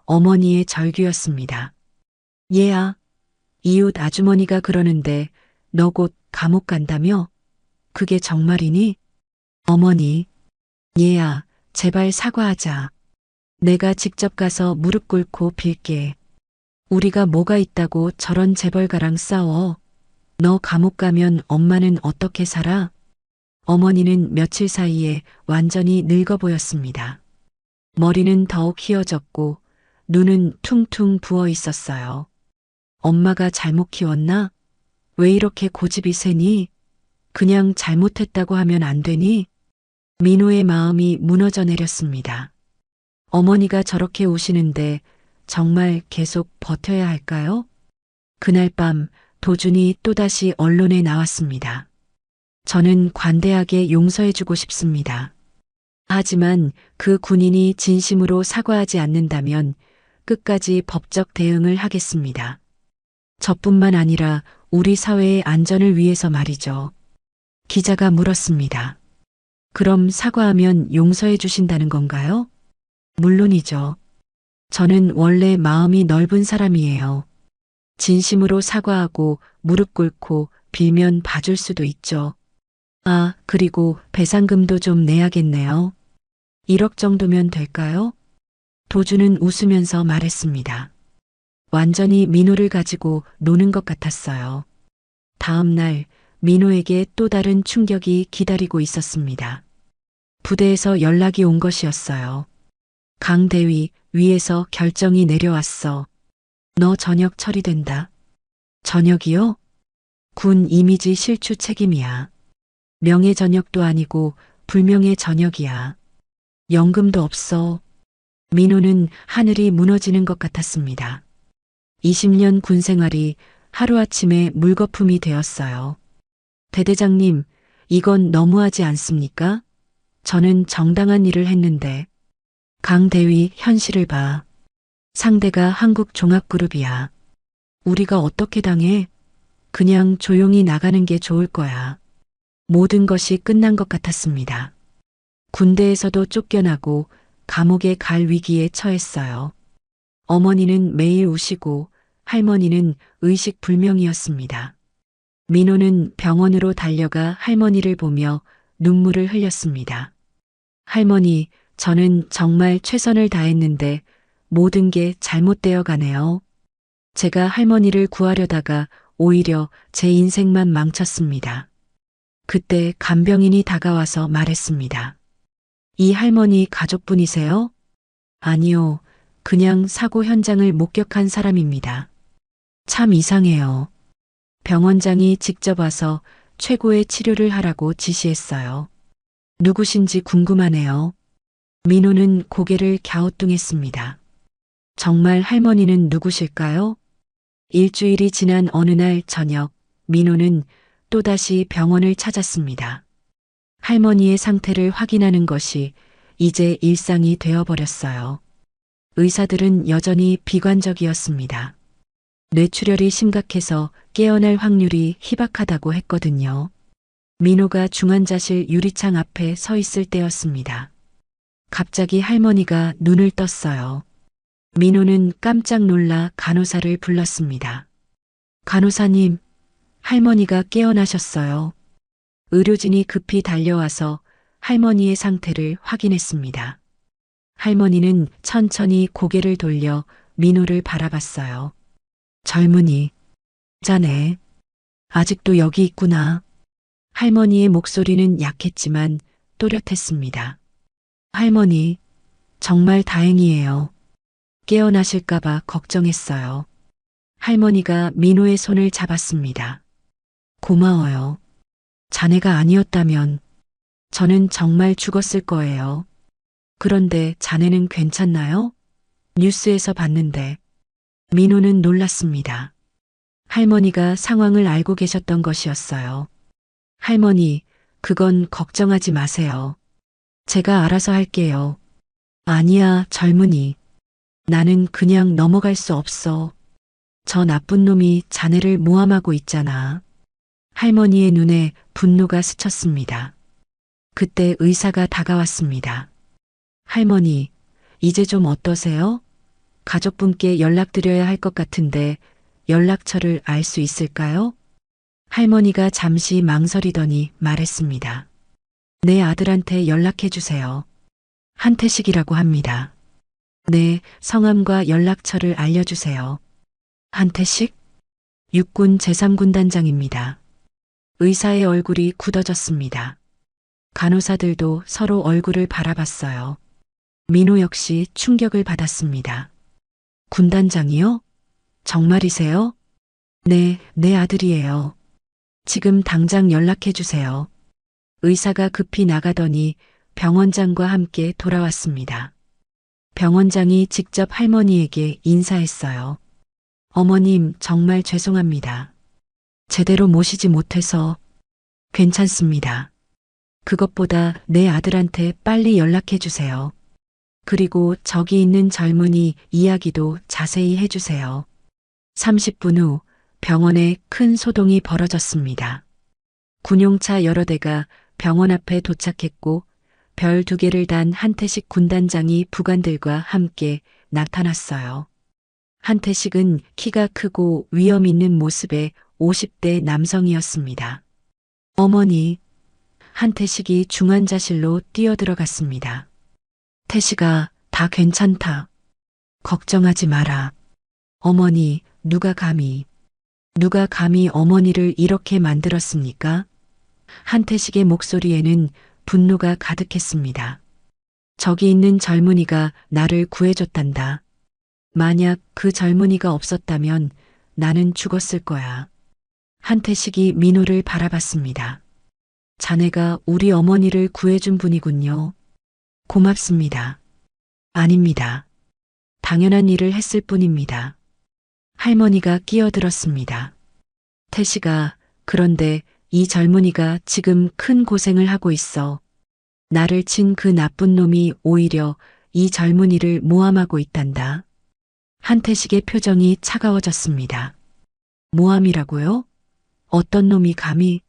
어머니의 절규였습니다. 얘야, 이웃 아주머니가 그러는데 너 곧 감옥 간다며? 그게 정말이니? 어머니, 얘야, 제발 사과하자. 내가 직접 가서 무릎 꿇고 빌게. 우리가 뭐가 있다고 저런 재벌가랑 싸워. 너 감옥 가면 엄마는 어떻게 살아? 어머니는 며칠 사이에 완전히 늙어 보였습니다. 머리는 더욱 휘어졌고 눈은 퉁퉁 부어 있었어요. 엄마가 잘못 키웠나? 왜 이렇게 고집이 세니? 그냥 잘못했다고 하면 안 되니? 민호의 마음이 무너져 내렸습니다. 어머니가 저렇게 우시는데 정말 계속 버텨야 할까요? 그날 밤 도준이 또다시 언론에 나왔습니다. 저는 관대하게 용서해주고 싶습니다. 하지만 그 군인이 진심으로 사과하지 않는다면 끝까지 법적 대응을 하겠습니다. 저뿐만 아니라 우리 사회의 안전을 위해서 말이죠. 기자가 물었습니다. 그럼 사과하면 용서해 주신다는 건가요? 물론이죠. 저는 원래 마음이 넓은 사람이에요. 진심으로 사과하고 무릎 꿇고 빌면 봐줄 수도 있죠. 아, 그리고 배상금도 좀 내야겠네요. 1억 정도면 될까요? 도준은 웃으면서 말했습니다. 완전히 민호를 가지고 노는 것 같았어요. 다음 날 민호에게 또 다른 충격이 기다리고 있었습니다. 부대에서 연락이 온 것이었어요. 강 대위, 위에서 결정이 내려왔어. 너 전역 처리된다. 전역이요? 군 이미지 실추 책임이야. 명예 전역도 아니고 불명예 전역이야. 연금도 없어. 민호는 하늘이 무너지는 것 같았습니다. 20년 군 생활이 하루아침에 물거품이 되었어요. 대대장님, 이건 너무하지 않습니까? 저는 정당한 일을 했는데. 강 대위, 현실을 봐. 상대가 한국종합그룹이야. 우리가 어떻게 당해? 그냥 조용히 나가는 게 좋을 거야. 모든 것이 끝난 것 같았습니다. 군대에서도 쫓겨나고 감옥에 갈 위기에 처했어요. 어머니는 매일 우시고 할머니는 의식불명이었습니다. 민호는 병원으로 달려가 할머니를 보며 눈물을 흘렸습니다. 할머니, 저는 정말 최선을 다했는데 모든 게 잘못되어 가네요. 제가 할머니를 구하려다가 오히려 제 인생만 망쳤습니다. 그때 간병인이 다가와서 말했습니다. 이 할머니 가족분이세요? 아니요. 그냥 사고 현장을 목격한 사람입니다. 참 이상해요. 병원장이 직접 와서 최고의 치료를 하라고 지시했어요. 누구신지 궁금하네요. 민호는 고개를 갸우뚱했습니다. 정말 할머니는 누구실까요? 일주일이 지난 어느 날 저녁, 민호는 또다시 병원을 찾았습니다. 할머니의 상태를 확인하는 것이 이제 일상이 되어버렸어요. 의사들은 여전히 비관적이었습니다. 뇌출혈이 심각해서 깨어날 확률이 희박하다고 했거든요. 민호가 중환자실 유리창 앞에 서 있을 때였습니다. 갑자기 할머니가 눈을 떴어요. 민호는 깜짝 놀라 간호사를 불렀습니다. 간호사님, 할머니가 깨어나셨어요. 의료진이 급히 달려와서 할머니의 상태를 확인했습니다. 할머니는 천천히 고개를 돌려 민호를 바라봤어요. 젊은이, 자네, 아직도 여기 있구나. 할머니의 목소리는 약했지만 또렷했습니다. 할머니, 정말 다행이에요. 깨어나실까봐 걱정했어요. 할머니가 민호의 손을 잡았습니다. 고마워요. 자네가 아니었다면 저는 정말 죽었을 거예요. 그런데 자네는 괜찮나요? 뉴스에서 봤는데. 민호는 놀랐습니다. 할머니가 상황을 알고 계셨던 것이었어요. 할머니, 그건 걱정하지 마세요. 제가 알아서 할게요. 아니야, 젊은이. 나는 그냥 넘어갈 수 없어. 저 나쁜 놈이 자네를 모함하고 있잖아. 할머니의 눈에 분노가 스쳤습니다. 그때 의사가 다가왔습니다. 할머니, 이제 좀 어떠세요? 가족분께 연락드려야 할 것 같은데 연락처를 알 수 있을까요? 할머니가 잠시 망설이더니 말했습니다. 내 아들한테 연락해 주세요. 한태식이라고 합니다. 네, 성함과 연락처를 알려주세요. 한태식? 육군 제3군단장입니다. 의사의 얼굴이 굳어졌습니다. 간호사들도 서로 얼굴을 바라봤어요. 민호 역시 충격을 받았습니다. 군단장이요? 정말이세요? 네, 내 아들이에요. 지금 당장 연락해 주세요. 의사가 급히 나가더니 병원장과 함께 돌아왔습니다. 병원장이 직접 할머니에게 인사했어요. 어머님, 정말 죄송합니다. 제대로 모시지 못해서. 괜찮습니다. 그것보다 내 아들한테 빨리 연락해 주세요. 그리고 저기 있는 젊은이 이야기도 자세히 해주세요. 30분 후 병원에 큰 소동이 벌어졌습니다. 군용차 여러 대가 병원 앞에 도착했고 별 2개를 단 한태식 군단장이 부관들과 함께 나타났어요. 한태식은 키가 크고 위험 있는 모습의 50대 남성이었습니다. 어머니, 한태식이 중환자실로 뛰어들어갔습니다. 태식아, 다 괜찮다. 걱정하지 마라. 어머니, 누가 감히 어머니를 이렇게 만들었습니까? 한태식의 목소리에는 분노가 가득했습니다. 저기 있는 젊은이가 나를 구해줬단다. 만약 그 젊은이가 없었다면 나는 죽었을 거야. 한태식이 민호를 바라봤습니다. 자네가 우리 어머니를 구해준 분이군요. 고맙습니다. 아닙니다. 당연한 일을 했을 뿐입니다. 할머니가 끼어들었습니다. 태식아, 그런데 이 젊은이가 지금 큰 고생을 하고 있어. 나를 친 그 나쁜 놈이 오히려 이 젊은이를 모함하고 있단다. 한태식의 표정이 차가워졌습니다. 모함이라고요? 어떤 놈이 감히?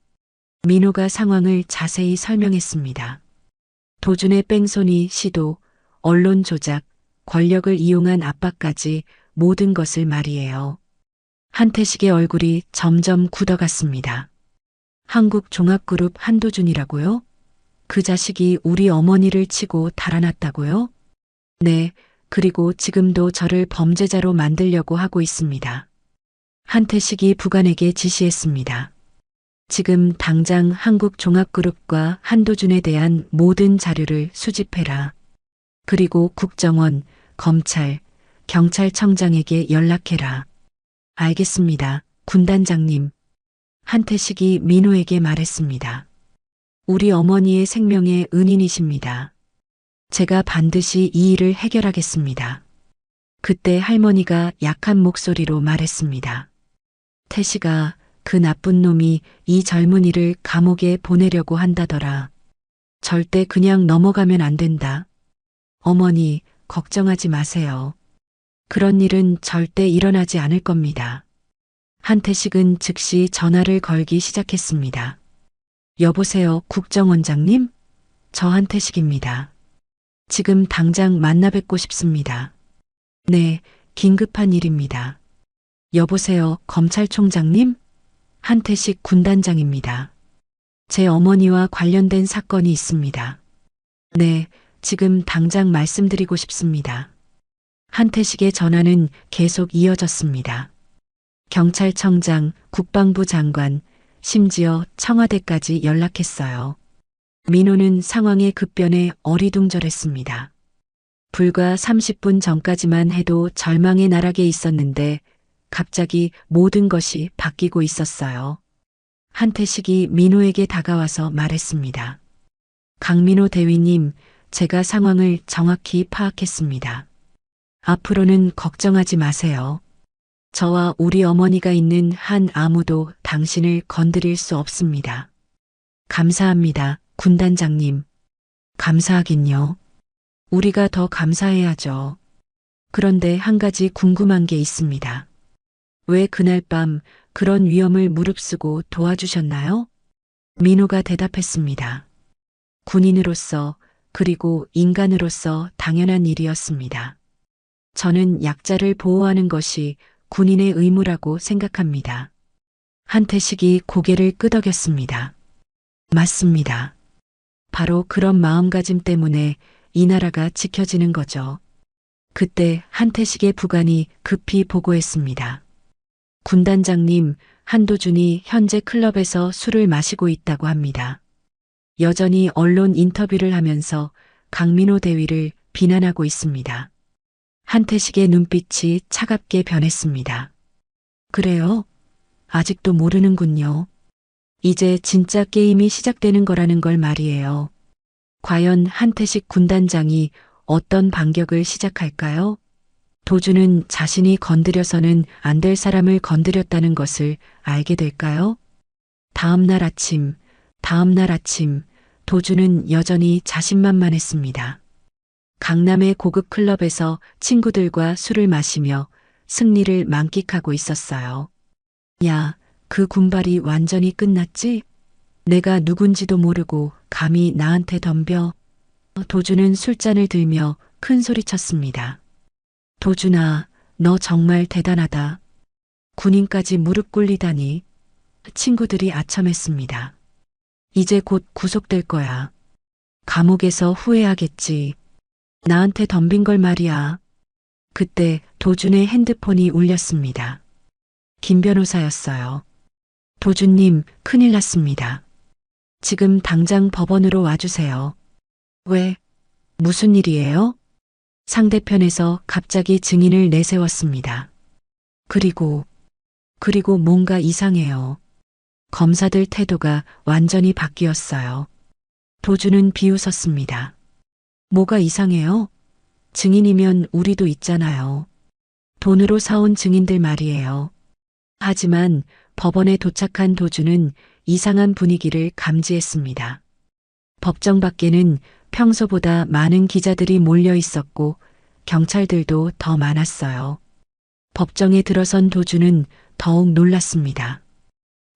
민호가 상황을 자세히 설명했습니다. 도준의 뺑소니 시도, 언론 조작, 권력을 이용한 압박까지 모든 것을 말이에요. 한태식의 얼굴이 점점 굳어갔습니다. 한국종합그룹 한도준이라고요? 그 자식이 우리 어머니를 치고 달아났다고요? 네, 그리고 지금도 저를 범죄자로 만들려고 하고 있습니다. 한태식이 부관에게 지시했습니다. 지금 당장 한국종합그룹과 한도준에 대한 모든 자료를 수집해라. 그리고 국정원, 검찰, 경찰청장에게 연락해라. 알겠습니다, 군단장님. 한태식이 민호에게 말했습니다. 우리 어머니의 생명의 은인이십니다. 제가 반드시 이 일을 해결하겠습니다. 그때 할머니가 약한 목소리로 말했습니다. 태식아, 그 나쁜 놈이 이 젊은이를 감옥에 보내려고 한다더라. 절대 그냥 넘어가면 안 된다. 어머니, 걱정하지 마세요. 그런 일은 절대 일어나지 않을 겁니다. 한태식은 즉시 전화를 걸기 시작했습니다. 여보세요, 국정원장님? 저 한태식입니다. 지금 당장 만나 뵙고 싶습니다. 네, 긴급한 일입니다. 여보세요, 검찰총장님? 한태식 군단장입니다. 제 어머니와 관련된 사건이 있습니다. 네, 지금 당장 말씀드리고 싶습니다. 한태식의 전화는 계속 이어졌습니다. 경찰청장, 국방부 장관, 심지어 청와대까지 연락했어요. 민호는 상황의 급변에 어리둥절했습니다. 불과 30분 전까지만 해도 절망의 나락에 있었는데 갑자기 모든 것이 바뀌고 있었어요. 한태식이 민호에게 다가와서 말했습니다. 강민호 대위님, 제가 상황을 정확히 파악했습니다. 앞으로는 걱정하지 마세요. 저와 우리 어머니가 있는 한 아무도 당신을 건드릴 수 없습니다. 감사합니다, 군단장님. 감사하긴요. 우리가 더 감사해야죠. 그런데 한 가지 궁금한 게 있습니다. 왜 그날 밤 그런 위험을 무릅쓰고 도와주셨나요? 민호가 대답했습니다. 군인으로서 그리고 인간으로서 당연한 일이었습니다. 저는 약자를 보호하는 것이 군인의 의무라고 생각합니다. 한태식이 고개를 끄덕였습니다. 맞습니다. 바로 그런 마음가짐 때문에 이 나라가 지켜지는 거죠. 그때 한태식의 부관이 급히 보고했습니다. 군단장님, 한도준이 현재 클럽에서 술을 마시고 있다고 합니다. 여전히 언론 인터뷰를 하면서 강민호 대위를 비난하고 있습니다. 한태식의 눈빛이 차갑게 변했습니다. 그래요? 아직도 모르는군요. 이제 진짜 게임이 시작되는 거라는 걸 말이에요. 과연 한태식 군단장이 어떤 반격을 시작할까요? 도주는 자신이 건드려서는 안 될 사람을 건드렸다는 것을 알게 될까요? 다음 날 아침, 도주는 여전히 자신만만했습니다. 강남의 고급 클럽에서 친구들과 술을 마시며 승리를 만끽하고 있었어요. 야, 그 군발이 완전히 끝났지? 내가 누군지도 모르고 감히 나한테 덤벼. 도주는 술잔을 들며 큰 소리쳤습니다. 도준아, 너 정말 대단하다. 군인까지 무릎 꿇리다니. 친구들이 아첨했습니다. 이제 곧 구속될 거야. 감옥에서 후회하겠지. 나한테 덤빈 걸 말이야. 그때 도준의 핸드폰이 울렸습니다. 김 변호사였어요. 도준님, 큰일 났습니다. 지금 당장 법원으로 와주세요. 왜? 무슨 일이에요? 상대편에서 갑자기 증인을 내세웠습니다. 그리고 뭔가 이상해요. 검사들 태도가 완전히 바뀌었어요. 도주는 비웃었습니다. 뭐가 이상해요? 증인이면 우리도 있잖아요. 돈으로 사온 증인들 말이에요. 하지만 법원에 도착한 도주는 이상한 분위기를 감지했습니다. 법정 밖에는 평소보다 많은 기자들이 몰려 있었고 경찰들도 더 많았어요. 법정에 들어선 도주는 더욱 놀랐습니다.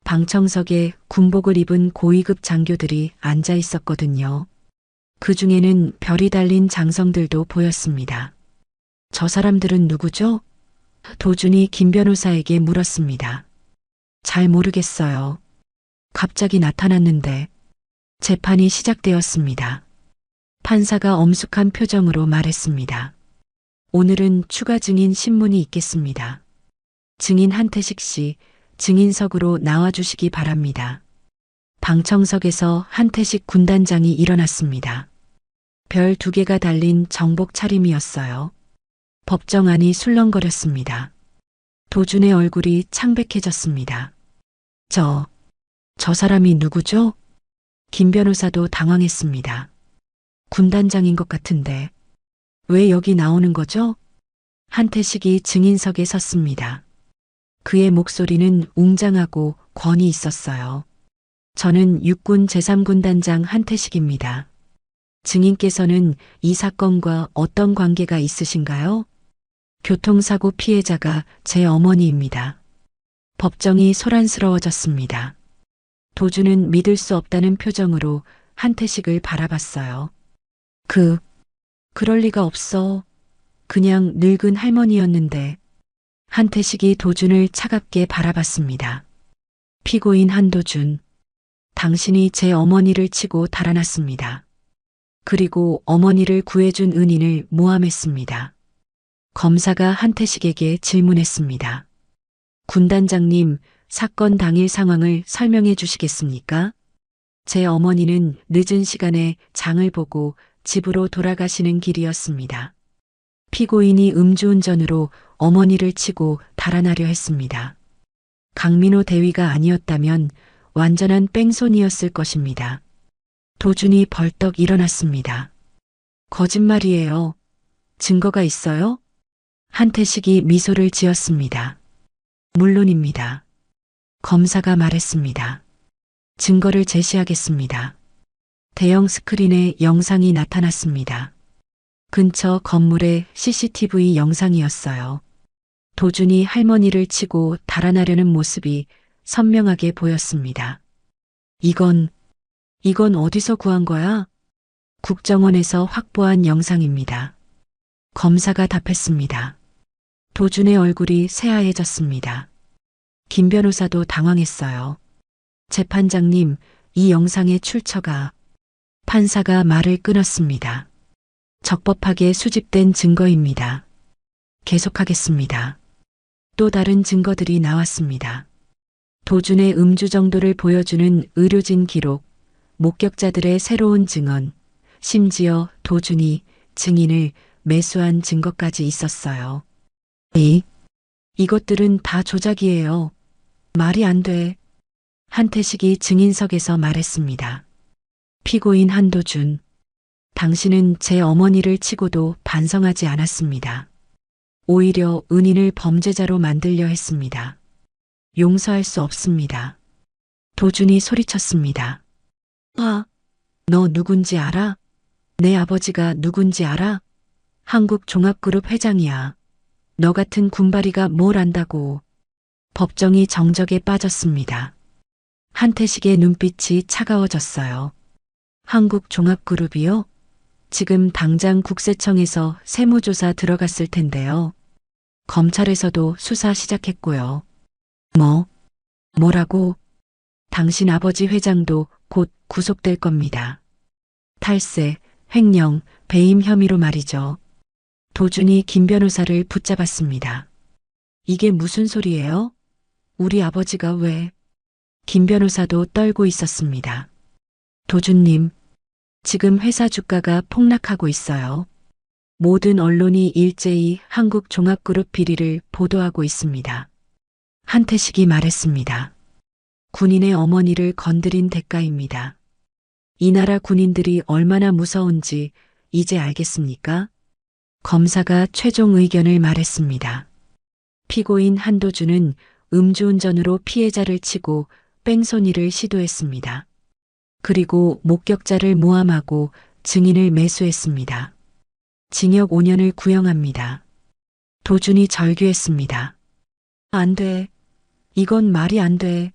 방청석에 군복을 입은 고위급 장교들이 앉아 있었거든요. 그 중에는 별이 달린 장성들도 보였습니다. 저 사람들은 누구죠? 도준이 김 변호사에게 물었습니다. 잘 모르겠어요. 갑자기 나타났는데. 재판이 시작되었습니다. 판사가 엄숙한 표정으로 말했습니다. 오늘은 추가 증인 신문이 있겠습니다. 증인 한태식 씨, 증인석으로 나와주시기 바랍니다. 방청석에서 한태식 군단장이 일어났습니다. 별 2개가 달린 정복 차림이었어요. 법정 안이 술렁거렸습니다. 도준의 얼굴이 창백해졌습니다. 저 사람이 누구죠? 김 변호사도 당황했습니다. 군단장인 것 같은데 왜 여기 나오는 거죠? 한태식이 증인석에 섰습니다. 그의 목소리는 웅장하고 권위 있었어요. 저는 육군 제3군단장 한태식입니다. 증인께서는 이 사건과 어떤 관계가 있으신가요? 교통사고 피해자가 제 어머니입니다. 법정이 소란스러워졌습니다. 도주는 믿을 수 없다는 표정으로 한태식을 바라봤어요. 그럴 리가 없어. 그냥 늙은 할머니였는데. 한태식이 도준을 차갑게 바라봤습니다. 피고인 한도준, 당신이 제 어머니를 치고 달아났습니다. 그리고 어머니를 구해준 은인을 모함했습니다. 검사가 한태식에게 질문했습니다. 군단장님, 사건 당일 상황을 설명해 주시겠습니까? 제 어머니는 늦은 시간에 장을 보고 집으로 돌아가시는 길이었습니다. 피고인이 음주운전으로 어머니를 치고 달아나려 했습니다. 강민호 대위가 아니었다면 완전한 뺑소니였을 것입니다. 도준이 벌떡 일어났습니다. 거짓말이에요. 증거가 있어요? 한태식이 미소를 지었습니다. 물론입니다. 검사가 말했습니다. 증거를 제시하겠습니다. 대형 스크린에 영상이 나타났습니다. 근처 건물의 CCTV 영상이었어요. 도준이 할머니를 치고 달아나려는 모습이 선명하게 보였습니다. 이건 어디서 구한 거야? 국정원에서 확보한 영상입니다. 검사가 답했습니다. 도준의 얼굴이 새하얘졌습니다. 김 변호사도 당황했어요. 재판장님, 이 영상의 출처가... 판사가 말을 끊었습니다. 적법하게 수집된 증거입니다. 계속하겠습니다. 또 다른 증거들이 나왔습니다. 도준의 음주 정도를 보여주는 의료진 기록, 목격자들의 새로운 증언, 심지어 도준이 증인을 매수한 증거까지 있었어요. 이것들은 다 조작이에요. 말이 안 돼. 한태식이 증인석에서 말했습니다. 피고인 한도준, 당신은 제 어머니를 치고도 반성하지 않았습니다. 오히려 은인을 범죄자로 만들려 했습니다. 용서할 수 없습니다. 도준이 소리쳤습니다. 너 누군지 알아? 내 아버지가 누군지 알아? 한국종합그룹 회장이야. 너 같은 군바리가 뭘 안다고. 법정이 정적에 빠졌습니다. 한태식의 눈빛이 차가워졌어요. 한국종합그룹이요? 지금 당장 국세청에서 세무조사 들어갔을 텐데요. 검찰에서도 수사 시작했고요. 뭐라고? 당신 아버지 회장도 곧 구속될 겁니다. 탈세, 횡령, 배임 혐의로 말이죠. 도준이 김 변호사를 붙잡았습니다. 이게 무슨 소리예요? 우리 아버지가 왜? 김 변호사도 떨고 있었습니다. 도준님, 지금 회사 주가가 폭락하고 있어요. 모든 언론이 일제히 한국종합그룹 비리를 보도하고 있습니다. 한태식이 말했습니다. 군인의 어머니를 건드린 대가입니다. 이 나라 군인들이 얼마나 무서운지 이제 알겠습니까? 검사가 최종 의견을 말했습니다. 피고인 한도준은 음주운전으로 피해자를 치고 뺑소니를 시도했습니다. 그리고 목격자를 모함하고 증인을 매수했습니다. 징역 5년을 구형합니다. 도준이 절규했습니다. 안 돼. 이건 말이 안 돼.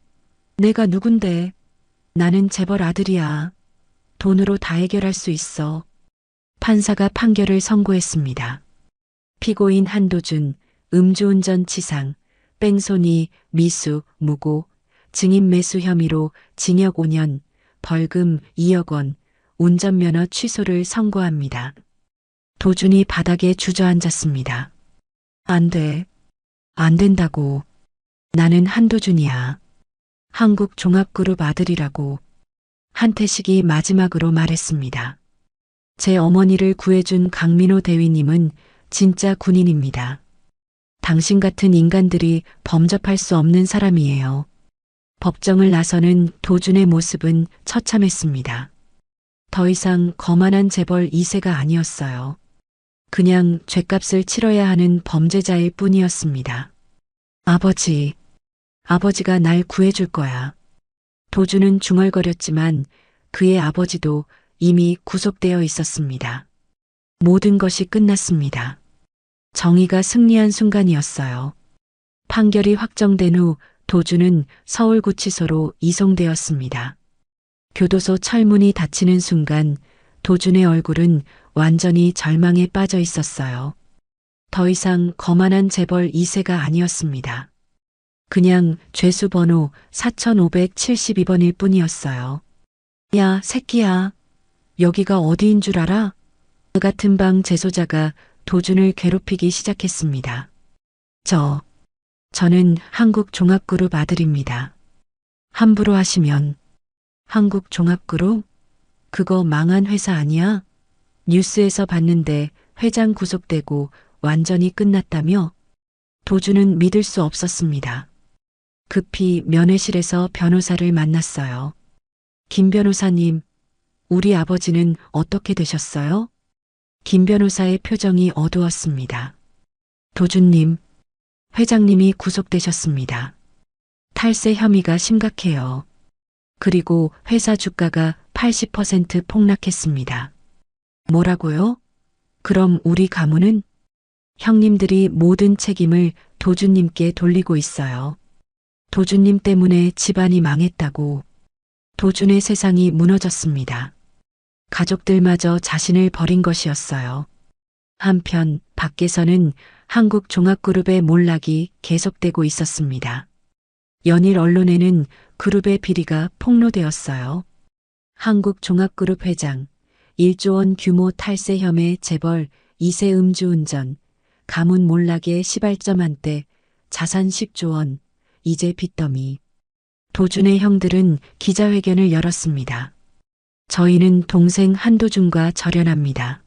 내가 누군데. 나는 재벌 아들이야. 돈으로 다 해결할 수 있어. 판사가 판결을 선고했습니다. 피고인 한도준, 음주운전 치상, 뺑소니, 미수, 무고, 증인 매수 혐의로 징역 5년, 벌금 2억 원, 운전면허 취소를 선고합니다. 도준이 바닥에 주저앉았습니다. 안 돼. 안 된다고. 나는 한도준이야. 한국종합그룹 아들이라고. 한태식이 마지막으로 말했습니다. 제 어머니를 구해준 강민호 대위님은 진짜 군인입니다. 당신 같은 인간들이 범접할 수 없는 사람이에요. 법정을 나서는 도준의 모습은 처참했습니다. 더 이상 거만한 재벌 2세가 아니었어요. 그냥 죗값을 치러야 하는 범죄자일 뿐이었습니다. 아버지가 날 구해줄 거야. 도주는 중얼거렸지만 그의 아버지도 이미 구속되어 있었습니다. 모든 것이 끝났습니다. 정의가 승리한 순간이었어요. 판결이 확정된 후 도주는 서울구치소로 이송되었습니다. 교도소 철문이 닫히는 순간 도준의 얼굴은 완전히 절망에 빠져 있었어요. 더 이상 거만한 재벌 2세가 아니었습니다. 그냥 죄수 번호 4572번일 뿐이었어요. 야, 새끼야. 여기가 어디인 줄 알아? 그 같은 방 재소자가 도준을 괴롭히기 시작했습니다. 저는 한국종합그룹 아들입니다. 함부로 하시면. 한국종합그룹? 그거 망한 회사 아니야? 뉴스에서 봤는데 회장 구속되고 완전히 끝났다며? 도준은 믿을 수 없었습니다. 급히 면회실에서 변호사를 만났어요. 김 변호사님, 우리 아버지는 어떻게 되셨어요? 김 변호사의 표정이 어두웠습니다. 도준님, 회장님이 구속되셨습니다. 탈세 혐의가 심각해요. 그리고 회사 주가가 80% 폭락했습니다. 뭐라고요? 그럼 우리 가문은? 형님들이 모든 책임을 도준님께 돌리고 있어요. 도준님 때문에 집안이 망했다고. 도준의 세상이 무너졌습니다. 가족들마저 자신을 버린 것이었어요. 한편 밖에서는 한국종합그룹의 몰락이 계속되고 있었습니다. 연일 언론에는 그룹의 비리가 폭로되었어요. 한국종합그룹 회장, 1조 원 규모 탈세 혐의 재벌 2세 음주운전, 가문 몰락의 시발점 한때 자산 10조 원, 이제 빚더미. 도준의 형들은 기자회견을 열었습니다. 저희는 동생 한도준과 절연합니다.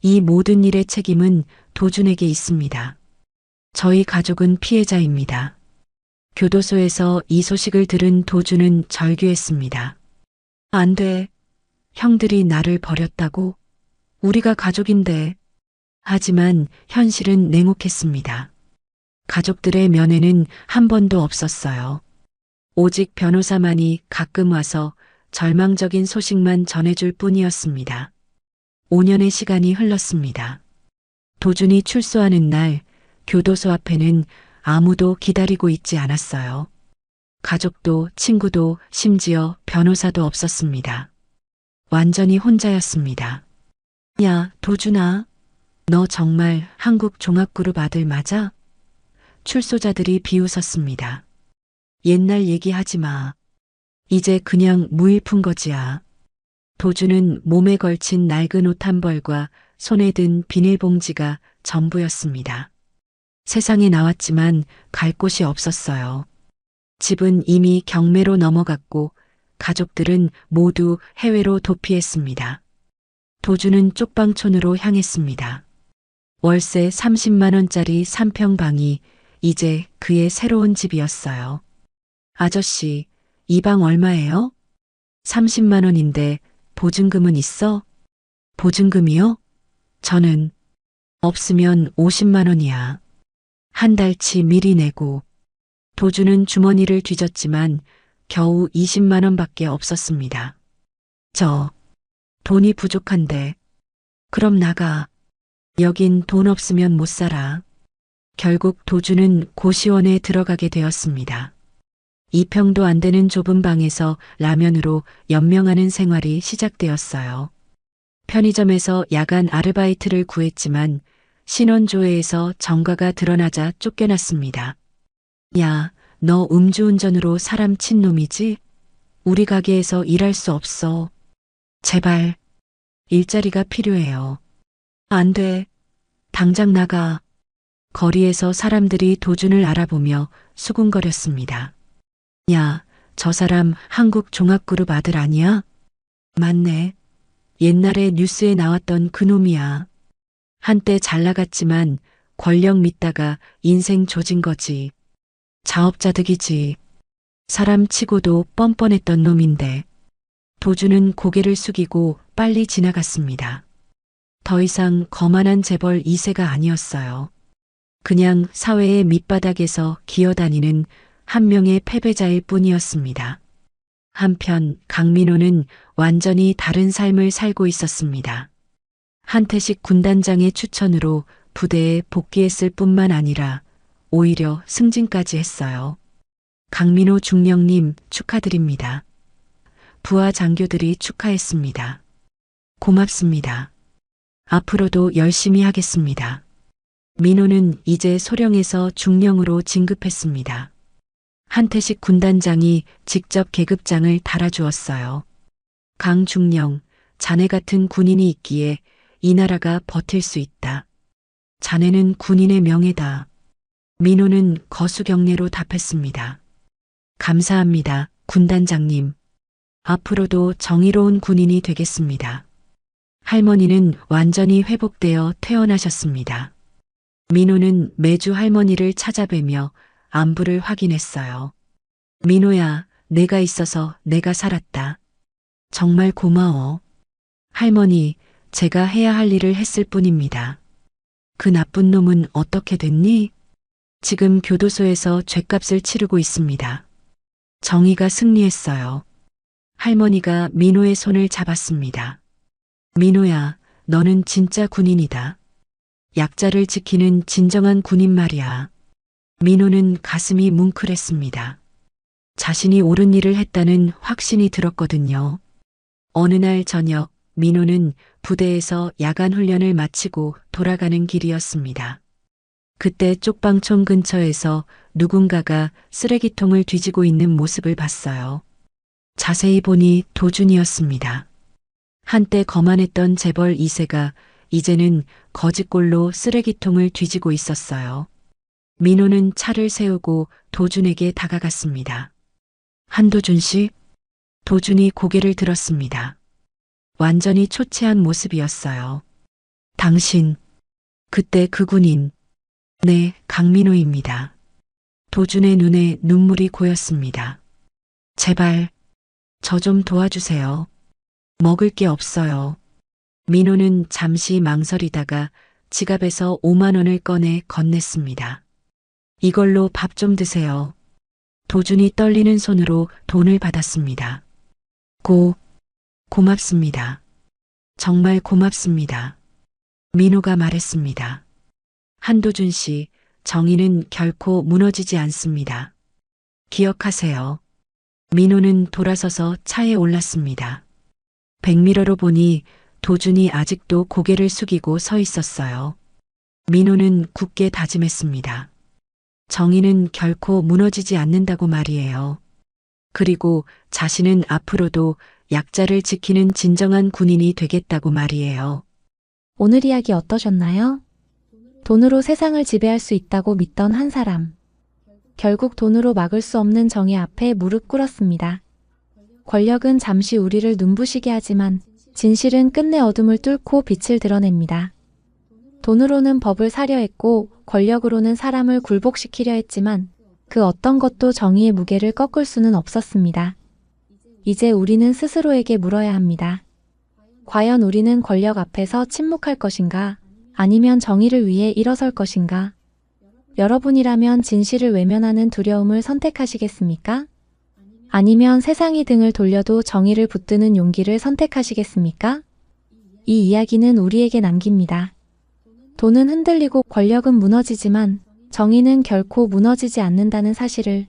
이 모든 일의 책임은 도준에게 있습니다. 저희 가족은 피해자입니다. 교도소에서 이 소식을 들은 도준은 절규했습니다. 안 돼. 형들이 나를 버렸다고? 우리가 가족인데. 하지만 현실은 냉혹했습니다. 가족들의 면회는 한 번도 없었어요. 오직 변호사만이 가끔 와서 절망적인 소식만 전해줄 뿐이었습니다. 5년의 시간이 흘렀습니다. 도준이 출소하는 날 교도소 앞에는 아무도 기다리고 있지 않았어요. 가족도 친구도 심지어 변호사도 없었습니다. 완전히 혼자였습니다. 야, 도준아. 너 정말 한국종합그룹 아들 맞아? 출소자들이 비웃었습니다. 옛날 얘기하지 마. 이제 그냥 무일푼 거지야. 도준은 몸에 걸친 낡은 옷 한 벌과 손에 든 비닐봉지가 전부였습니다. 세상에 나왔지만 갈 곳이 없었어요. 집은 이미 경매로 넘어갔고 가족들은 모두 해외로 도피했습니다. 도준은 쪽방촌으로 향했습니다. 월세 30만 원짜리 3평 방이 이제 그의 새로운 집이었어요. 아저씨, 이 방 얼마예요? 30만 원인데 보증금은 있어? 보증금이요? 저는 없으면 50만 원이야. 한 달치 미리 내고. 도준은 주머니를 뒤졌지만 겨우 20만 원밖에 없었습니다. 돈이 부족한데. 그럼 나가. 여긴 돈 없으면 못 살아. 결국 도준은 고시원에 들어가게 되었습니다. 2평도 안 되는 좁은 방에서 라면으로 연명하는 생활이 시작되었어요. 편의점에서 야간 아르바이트를 구했지만 신원조회에서 전과가 드러나자 쫓겨났습니다. 야, 너 음주운전으로 사람 친 놈이지? 우리 가게에서 일할 수 없어. 제발. 일자리가 필요해요. 안 돼. 당장 나가. 거리에서 사람들이 도준을 알아보며 수군거렸습니다. 야, 저 사람 한국종합그룹 아들 아니야? 맞네. 옛날에 뉴스에 나왔던 그놈이야. 한때 잘 나갔지만 권력 믿다가 인생 조진 거지. 자업자득이지. 사람 치고도 뻔뻔했던 놈인데. 도준은 고개를 숙이고 빨리 지나갔습니다. 더 이상 거만한 재벌 2세가 아니었어요. 그냥 사회의 밑바닥에서 기어다니는 한 명의 패배자일 뿐이었습니다. 한편 강민호는 완전히 다른 삶을 살고 있었습니다. 한태식 군단장의 추천으로 부대에 복귀했을 뿐만 아니라 오히려 승진까지 했어요. 강민호 중령님 축하드립니다. 부하 장교들이 축하했습니다. 고맙습니다. 앞으로도 열심히 하겠습니다. 민호는 이제 소령에서 중령으로 진급했습니다. 한태식 군단장이 직접 계급장을 달아주었어요. 강중령, 자네 같은 군인이 있기에 이 나라가 버틸 수 있다. 자네는 군인의 명예다. 민호는 거수경례로 답했습니다. 감사합니다, 군단장님. 앞으로도 정의로운 군인이 되겠습니다. 할머니는 완전히 회복되어 퇴원하셨습니다. 민호는 매주 할머니를 찾아뵈며 안부를 확인했어요. 민호야, 내가 있어서 내가 살았다. 정말 고마워. 할머니, 제가 해야 할 일을 했을 뿐입니다. 그 나쁜 놈은 어떻게 됐니? 지금 교도소에서 죗값을 치르고 있습니다. 정의가 승리했어요. 할머니가 민호의 손을 잡았습니다. 민호야, 너는 진짜 군인이다. 약자를 지키는 진정한 군인 말이야. 민호는 가슴이 뭉클했습니다. 자신이 옳은 일을 했다는 확신이 들었거든요. 어느 날 저녁, 민호는 부대에서 야간 훈련을 마치고 돌아가는 길이었습니다. 그때 쪽방촌 근처에서 누군가가 쓰레기통을 뒤지고 있는 모습을 봤어요. 자세히 보니 도준이었습니다. 한때 거만했던 재벌 2세가 이제는 거지꼴로 쓰레기통을 뒤지고 있었어요. 민호는 차를 세우고 도준에게 다가갔습니다. 한도준 씨? 도준이 고개를 들었습니다. 완전히 초췌한 모습이었어요. 당신, 그때 그 군인. 네, 강민호입니다. 도준의 눈에 눈물이 고였습니다. 제발, 저 좀 도와주세요. 먹을 게 없어요. 민호는 잠시 망설이다가 지갑에서 5만 원을 꺼내 건넸습니다. 이걸로 밥 좀 드세요. 도준이 떨리는 손으로 돈을 받았습니다. 고맙습니다. 정말 고맙습니다. 민호가 말했습니다. 한도준 씨, 정의는 결코 무너지지 않습니다. 기억하세요. 민호는 돌아서서 차에 올랐습니다. 백미러로 보니 도준이 아직도 고개를 숙이고 서 있었어요. 민호는 굳게 다짐했습니다. 정의는 결코 무너지지 않는다고 말이에요. 그리고 자신은 앞으로도 약자를 지키는 진정한 군인이 되겠다고 말이에요. 오늘 이야기 어떠셨나요? 돈으로 세상을 지배할 수 있다고 믿던 한 사람. 결국 돈으로 막을 수 없는 정의 앞에 무릎 꿇었습니다. 권력은 잠시 우리를 눈부시게 하지만 진실은 끝내 어둠을 뚫고 빛을 드러냅니다. 돈으로는 법을 사려 했고 권력으로는 사람을 굴복시키려 했지만 그 어떤 것도 정의의 무게를 꺾을 수는 없었습니다. 이제 우리는 스스로에게 물어야 합니다. 과연 우리는 권력 앞에서 침묵할 것인가? 아니면 정의를 위해 일어설 것인가? 여러분이라면 진실을 외면하는 두려움을 선택하시겠습니까? 아니면 세상이 등을 돌려도 정의를 붙드는 용기를 선택하시겠습니까? 이 이야기는 우리에게 남깁니다. 돈은 흔들리고 권력은 무너지지만 정의는 결코 무너지지 않는다는 사실을